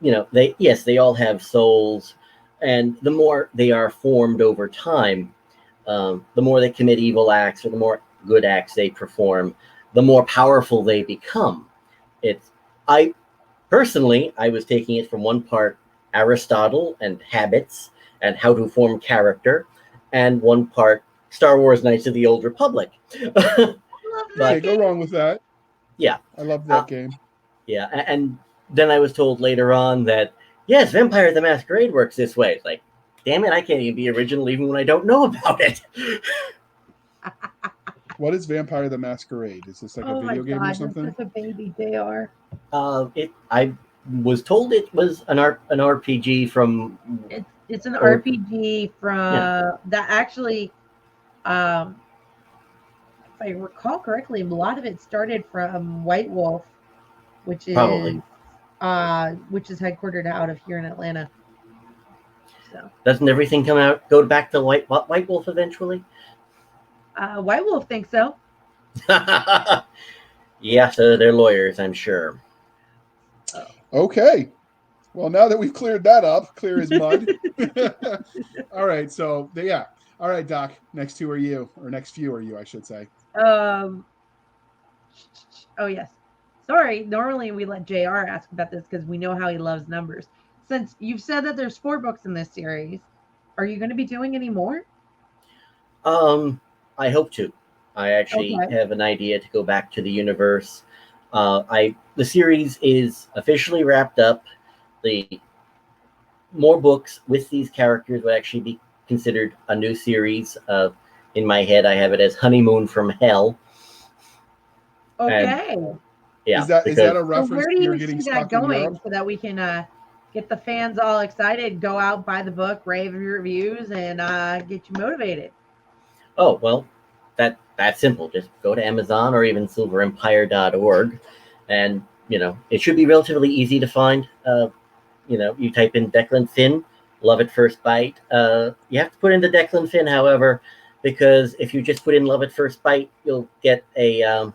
they all have souls, and the more they are formed over time, the more they commit evil acts or the more good acts they perform, the more powerful they become. I was taking it from one part Aristotle and habits and how to form character, and one part Star Wars Knights of the Old Republic. Can't go wrong with that. Yeah. I love that game. Yeah, and then I was told later on that, yes, Vampire the Masquerade works this way. It's like, damn it, I can't even be original even when I don't know about it. What is Vampire the Masquerade? Is this like a Oh my video game or God, you're something? such a baby, JR. I was told it was an RPG from. It's an Or- RPG from that actually, if I recall correctly, a lot of it started from White Wolf, which is Probably. which is headquartered out of here in Atlanta. So Doesn't everything go back to White Wolf eventually? White Wolf thinks so. Yeah, so they're lawyers, I'm sure. Okay. Well, now that we've cleared that up, clear as mud. All right. So, yeah. All right, Doc. Next two are you, or next few are you, I should say. Oh yes. Sorry. Normally we let JR ask about this because we know how he loves numbers. Since you've said that there's 4 books in this series, are you going to be doing any more? I hope to. I actually have an idea to go back to the universe. The series is officially wrapped up. The more books with these characters would actually be considered a new series. In my head, I have it as Honeymoon from Hell. Okay. And, yeah. Is that a reference? So where do you're you getting see that stuck in going Europe? so that we can get the fans all excited, go out, buy the book, rave reviews, and get you motivated? Oh, well, that's simple. Just go to Amazon or even silverempire.org, and it should be relatively easy to find. You type in Declan Finn, Love at First Bite. You have to put in the Declan Finn, however, because if you just put in Love at First Bite, you'll get a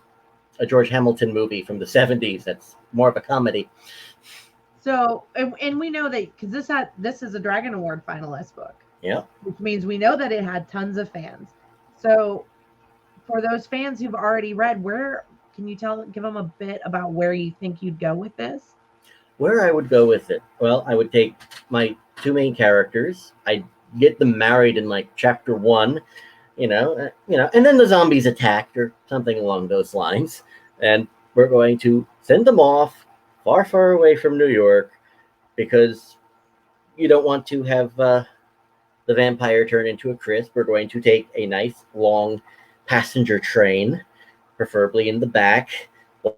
George Hamilton movie from the 70s. That's more of a comedy. So, and we know that because this is a Dragon Award finalist book. Yeah. Which means we know that it had tons of fans. So, for those fans who've already read, where can you give them a bit about where you think you'd go with this? Where I would go with it? Well, I would take my 2 main characters. I'd get them married in like chapter 1, and then the zombies attacked or something along those lines. And we're going to send them off far, far away from New York because you don't want to have the vampire turn into a crisp. We're going to take a nice long passenger train, preferably in the back.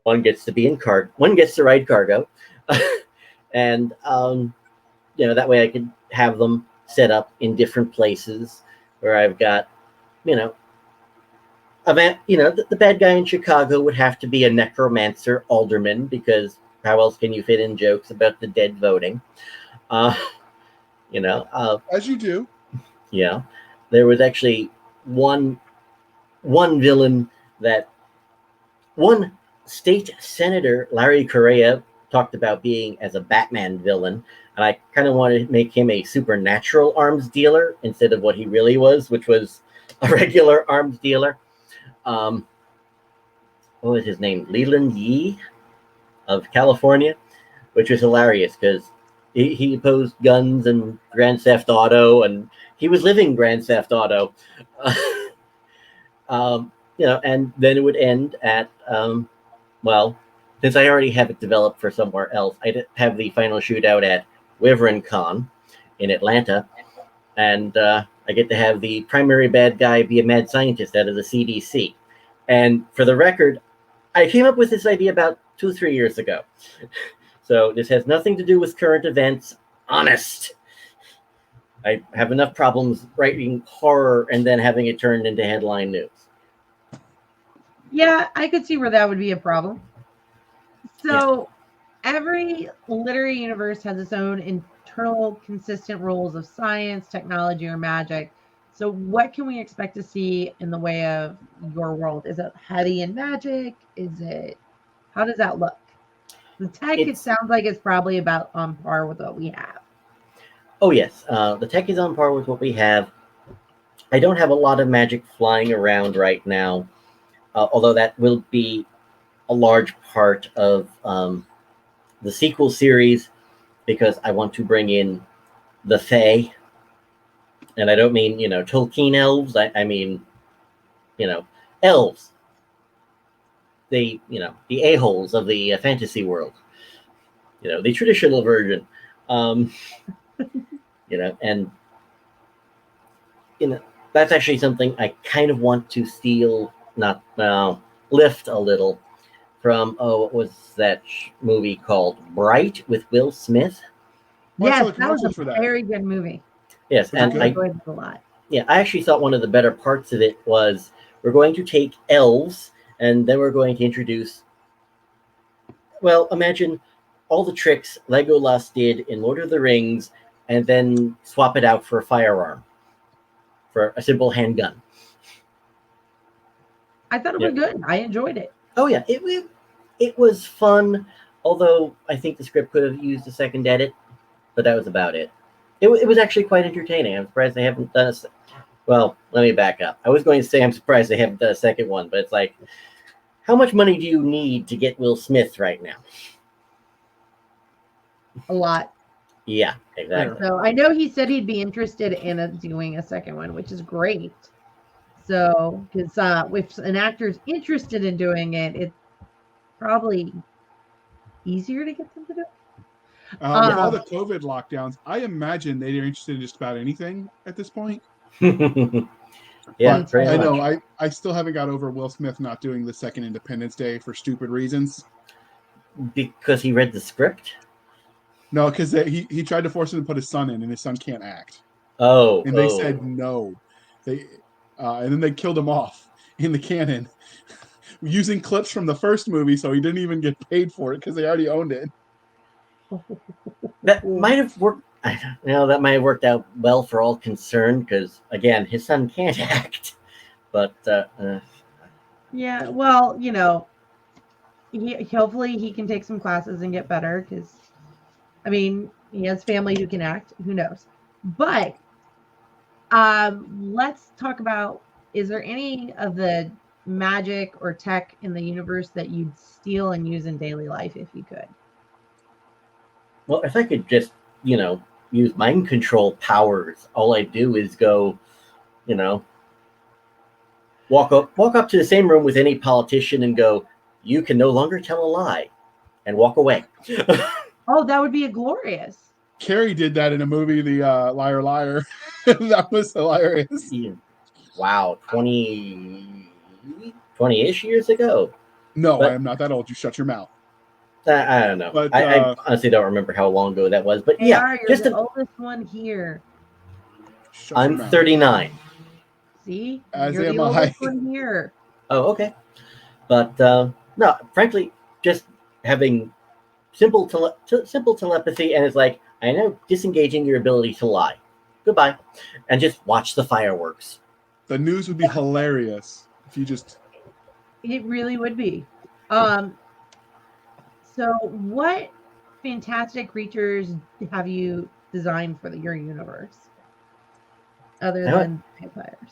One gets to be in one gets to ride cargo. And that way I could have them set up in different places where I've got the bad guy in Chicago would have to be a necromancer alderman, because how else can you fit in jokes about the dead voting? As you do. Yeah, there was actually one villain that one state senator, Larry Correa, talked about being as a Batman villain, and I kind of wanted to make him a supernatural arms dealer instead of what he really was, which was a regular arms dealer. What was his name? Leland Yee of California, which was hilarious because he opposed guns and Grand Theft Auto, and he was living Grand Theft Auto. And then it would end at, since I already have it developed for somewhere else, I'd have the final shootout at Wyvern Con in Atlanta, and I get to have the primary bad guy be a mad scientist out of the CDC. And for the record, I came up with this idea about 2-3 years ago. So this has nothing to do with current events. Honest. I have enough problems writing horror and then having it turned into headline news. Yeah, I could see where that would be a problem. So every literary universe has its own internal consistent rules of science, technology, or magic. So what can we expect to see in the way of your world? Is it heady in magic? How does that look? The tech, it sounds like it's probably about on par with what we have. Oh, yes. The tech is on par with what we have. I don't have a lot of magic flying around right now, although that will be a large part of the sequel series, because I want to bring in the Fae. And I don't mean, Tolkien elves. I mean, elves. the a-holes of the fantasy world. The traditional version. And that's actually something I kind of want to steal, not lift a little from. What was that movie called? Bright with Will Smith. Yes, that was a very good movie. Yes, and I enjoyed it a lot. Yeah, I actually thought one of the better parts of it was we're going to take elves and then we're going to introduce. Well, imagine all the tricks Legolas did in Lord of the Rings, and then swap it out for a firearm, for a simple handgun. I thought it was good. I enjoyed it. Oh yeah, it was fun. Although I think the script could have used a second edit, but that was about it. It was actually quite entertaining. I'm surprised they haven't done a. Well, let me back up. I was going to say I'm surprised they haven't done a second one, but it's like, how much money do you need to get Will Smith right now? A lot. Yeah, exactly. So I know he said he'd be interested in doing a second one, which is great. So, because if an actor's interested in doing it, it's probably easier to get them to do it. With all the COVID lockdowns, I imagine they're interested in just about anything at this point. Yeah, I know. I still haven't got over Will Smith not doing the second Independence Day for stupid reasons. Because he read the script? No, because he tried to force him to put his son in, and his son can't act. Oh, and they said no. And then they killed him off in the canon using clips from the first movie, so he didn't even get paid for it because they already owned it. That might have worked. That might have worked out well for all concerned because, again, his son can't act. But yeah, well, hopefully he can take some classes and get better because, I mean, he has family who can act. Who knows? But let's talk about, is there any of the magic or tech in the universe that you'd steal and use in daily life if you could? Well, if I could just, use mind control powers, all I do is go, walk up to the same room with any politician and go, you can no longer tell a lie, and walk away. Oh, that would be glorious. Carrie did that in a movie, The Liar Liar. That was hilarious. Wow, 20-ish years ago. No, I am not that old. You shut your mouth. I don't know. But, I honestly don't remember how long ago that was. But you're just the oldest one here. I'm 39. See? As you're am the I. oldest one here. Oh, okay. But no, frankly, just having simple telepathy, and it's like, I know, disengaging your ability to lie. Goodbye. And just watch the fireworks. The news would be hilarious if you just... It really would be. So what fantastic creatures have you designed for your universe other than vampires?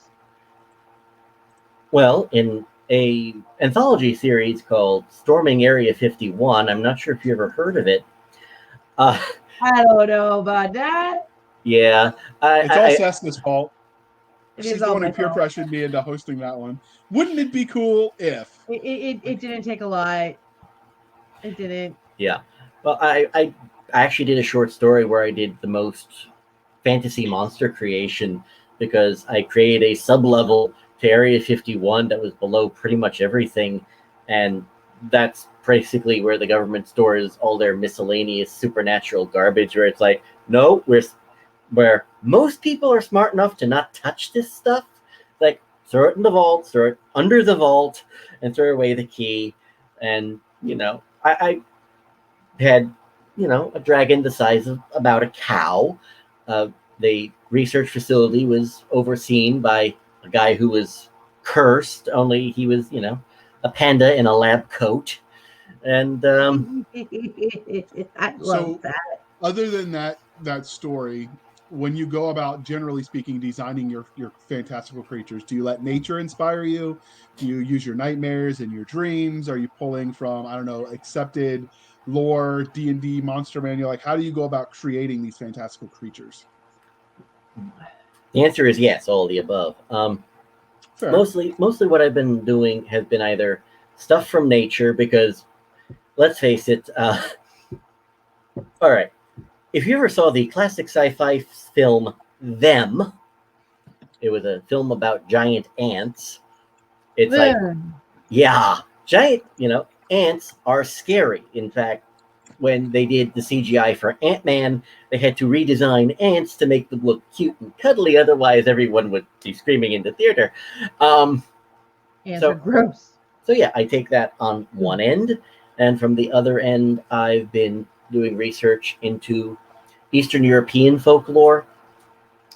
Well, in a anthology series called Storming Area 51, I'm not sure if you ever heard of it. I don't know about that. Yeah. It's all Cisca's fault. She's the one who peer pressured me into hosting that one. Wouldn't it be cool if... It didn't take a lot. It didn't. Yeah. Well, I actually did a short story where I did the most fantasy monster creation because I created a sub-level to Area 51 that was below pretty much everything. And that's basically where the government stores all their miscellaneous supernatural garbage, where it's like, no, where most people are smart enough to not touch this stuff. Like, throw it in the vault, throw it under the vault, and throw away the key. And, I had, a dragon the size of about a cow. The research facility was overseen by a guy who was cursed, only he was, a panda in a lab coat. And I love that. Other than that story, when you go about, generally speaking, designing your fantastical creatures, do you let nature inspire you? Do you use your nightmares and your dreams? Are you pulling from, I don't know, accepted lore, D&D monster manual? Like, how do you go about creating these fantastical creatures? The answer is yes, all of the above. Mostly what I've been doing has been either stuff from nature because, let's face it, all right. If you ever saw the classic sci-fi film Them, it was a film about giant ants. It's like, yeah, giant, ants are scary. In fact, when they did the CGI for Ant-Man, they had to redesign ants to make them look cute and cuddly. Otherwise, everyone would be screaming in the theater. Ants are gross. So yeah, I take that on one end. And from the other end, I've been doing research into Eastern European folklore.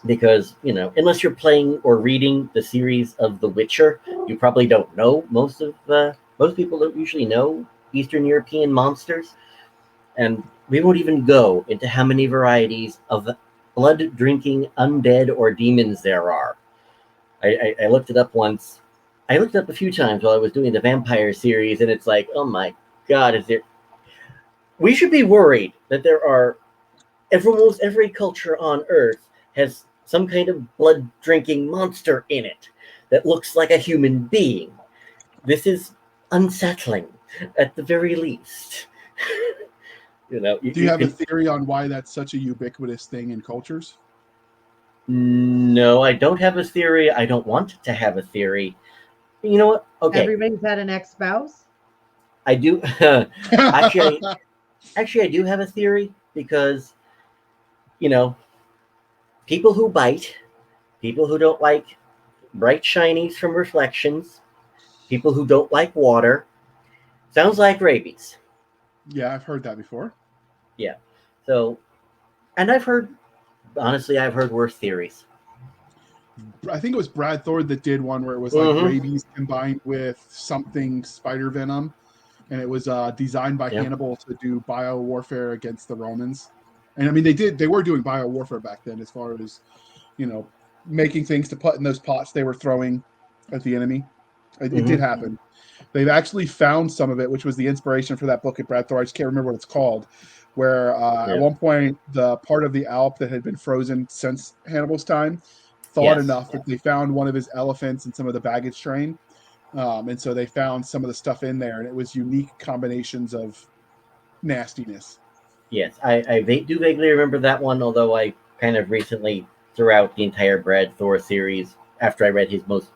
Because, unless you're playing or reading the series of The Witcher, you probably don't know most people don't usually know Eastern European monsters. And we won't even go into how many varieties of blood-drinking undead or demons there are. I looked it up once. I looked it up a few times while I was doing the vampire series, and it's like, oh my God, we should be worried that there are, almost every culture on Earth has some kind of blood-drinking monster in it that looks like a human being. This is unsettling, at the very least. Do you have a theory on why that's such a ubiquitous thing in cultures? No, I don't have a theory. I don't want to have a theory. You know what? Okay. Everybody's had an ex-spouse? I do. Actually, I do have a theory because, people who bite, people who don't like bright shinies from reflections, people who don't like water, sounds like rabies. Yeah, I've heard that before. Yeah. So, and I've heard worse theories. I think it was Brad Thord that did one where it was like rabies combined with something spider venom, and it was designed by Hannibal to do bio warfare against the Romans. And I mean, they were doing bio warfare back then, as far as making things to put in those pots they were throwing at the enemy. It did happen. They've actually found some of it, which was the inspiration for that book at Brad Thor. I just can't remember what it's called. Where at one point the part of the Alp that had been frozen since Hannibal's time thawed enough that they found one of his elephants and some of the baggage train, and so they found some of the stuff in there, and it was unique combinations of nastiness. Yes, I do vaguely remember that one, although I kind of recently threw out the entire Brad Thor series after I read his most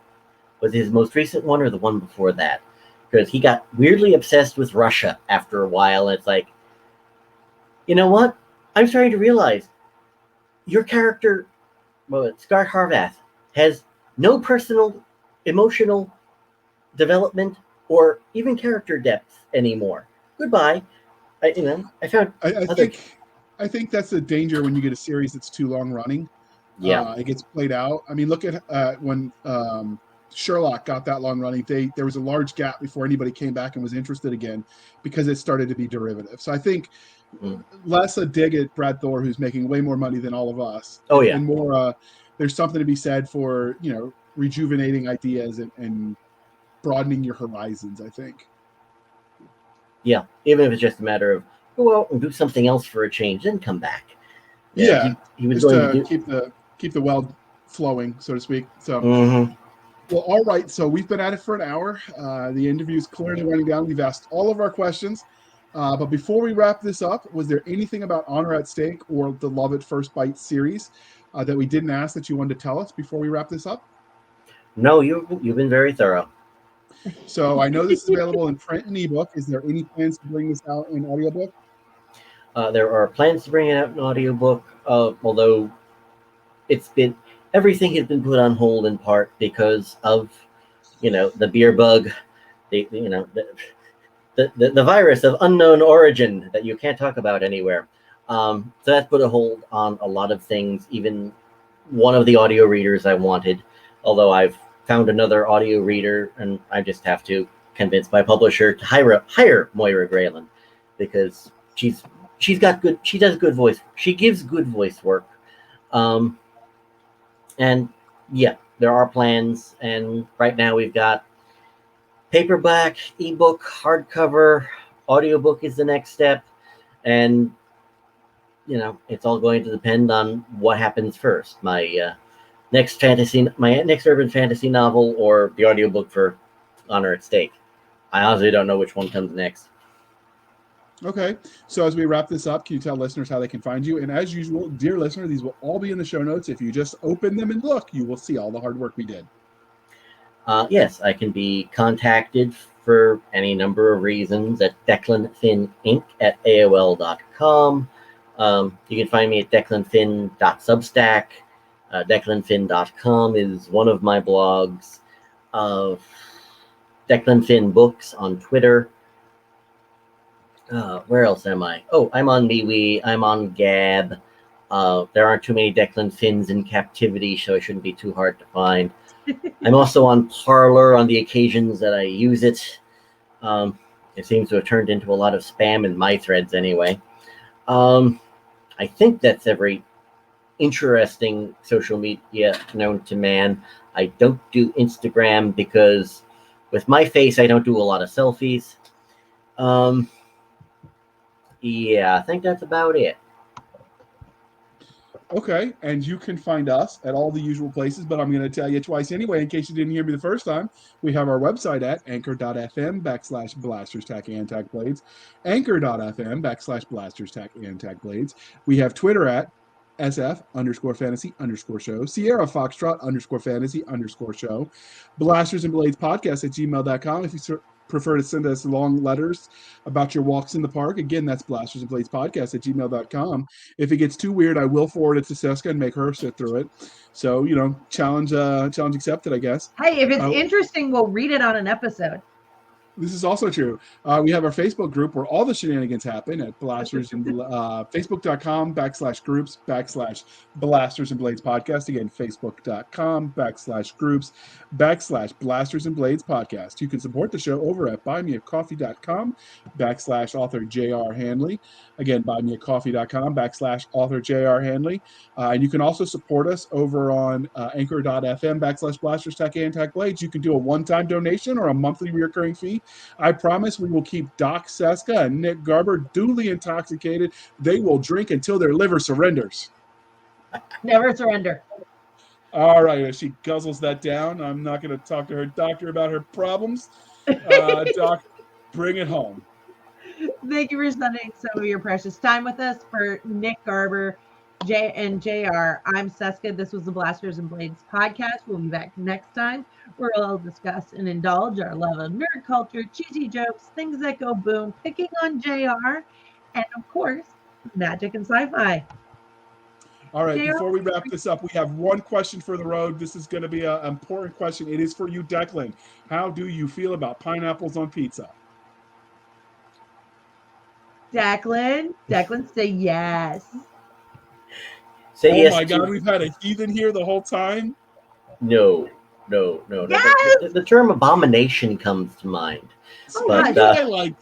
recent one or the one before that, because he got weirdly obsessed with Russia after a while, and it's like, you know what? I'm starting to realize your character, Scar Harvath, has no personal, emotional development or even character depth anymore. Goodbye. I think that's the danger when you get a series that's too long running. Yeah, it gets played out. I mean, look at when Sherlock got that long running. There was a large gap before anybody came back and was interested again because it started to be derivative. So I think less a dig at Brad Thor, who's making way more money than all of us. Oh yeah, and more there's something to be said for rejuvenating ideas and broadening your horizons, I think. Yeah, even if it's just a matter of go out and do something else for a change, then come back. Yeah, he was going to keep the well flowing, so to speak. So, well, all right. So we've been at it for an hour. The interview is clearly running down. We've asked all of our questions, but before we wrap this up, was there anything about Honor at Stake or the Love at First Bite series that we didn't ask that you wanted to tell us before we wrap this up? No, you've been very thorough. So I know this is available in print and ebook. Is there any plans to bring this out in audiobook? There are plans to bring it out in audiobook, although everything has been put on hold in part because of, the beer bug, the virus of unknown origin that you can't talk about anywhere. So that's put a hold on a lot of things, even one of the audio readers I wanted, although I've found another audio reader, and I just have to convince my publisher to hire Moira Grayland because she does good voice. She gives good voice work. And yeah, there are plans, and right now we've got paperback, ebook, hardcover, audiobook is the next step, and it's all going to depend on what happens first. My next urban fantasy novel or the audiobook for Honor at Stake. I honestly don't know which one comes next. Okay, so as we wrap this up, can you tell listeners how they can find you? And as usual, dear listener, these will all be in the show notes. If you just open them and look, you will see all the hard work we did. Yes, I can be contacted for any number of reasons at Declan Finn Inc. at AOL.com. You can find me at declanfinn.substack. Declanfinn.com is one of my blogs. Declan Finn Books on Twitter. Where else am I? Oh, I'm on MeWe. I'm on Gab. There aren't too many Declan Finns in captivity, so it shouldn't be too hard to find. I'm also on Parler on the occasions that I use it. It seems to have turned into a lot of spam in my threads anyway. I think that's every interesting social media known to man. I don't do Instagram because with my face, I don't do a lot of selfies. Yeah, I think that's about it. Okay, and you can find us at all the usual places, but I'm going to tell you twice anyway, in case you didn't hear me the first time. We have our website at anchor.fm/blasters-tag-and-tag-blades, anchor.fm/blasters-tag-and-tag-blades. We have Twitter at SF_fantasy_show, Sierra Foxtrot _fantasy _show, Blasters and Blades podcast at gmail.com. If you prefer to send us long letters about your walks in the park, again, that's Blasters and Blades podcast at gmail.com. If it gets too weird, I will forward it to Cisca and make her sit through it. So, challenge accepted, I guess. Hey, if it's interesting, we'll read it on an episode. This is also true. We have our Facebook group where all the shenanigans happen at Blasters and Facebook.com/groups/Blasters and Blades podcast. Again, Facebook.com/groups/Blasters and Blades podcast. You can support the show over at buymeacoffee.com/author J.R. Handley. Again, buymeacoffee.com/author J.R. Handley. And you can also support us over on anchor.fm/blasters-tag-and-tag-blades. You can do a one-time donation or a monthly recurring fee. I promise we will keep Doc Cisca and Nick Garber duly intoxicated. They will drink until their liver surrenders. Never surrender. All right, as she guzzles that down, I'm not going to talk to her doctor about her problems. Doc, bring it home. Thank you for spending some of your precious time with us. For Nick Garber, Jay and JR, I'm Cisca. This was the Blasters and Blades podcast. We'll be back next time where we'll discuss and indulge our love of nerd culture, cheesy jokes, things that go boom, picking on JR, and of course, magic and sci-fi. All right, before we wrap this up, we have one question for the road. This is going to be an important question. It is for you, Declan. How do you feel about pineapples on pizza? Declan, say yes. Say yes my God, we've had a heathen here the whole time? No. Yes! The term abomination comes to mind. Oh, but,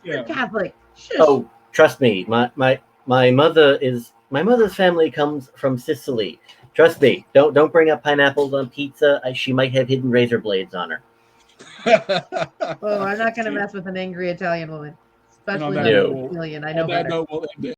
you're Catholic. Shush. Oh, trust me, my mother's family comes from Sicily. Trust me, don't bring up pineapples on pizza. She might have hidden razor blades on her. Oh, I'm not going to mess with an angry Italian woman, especially not no. Sicilian. I know better. We'll end it.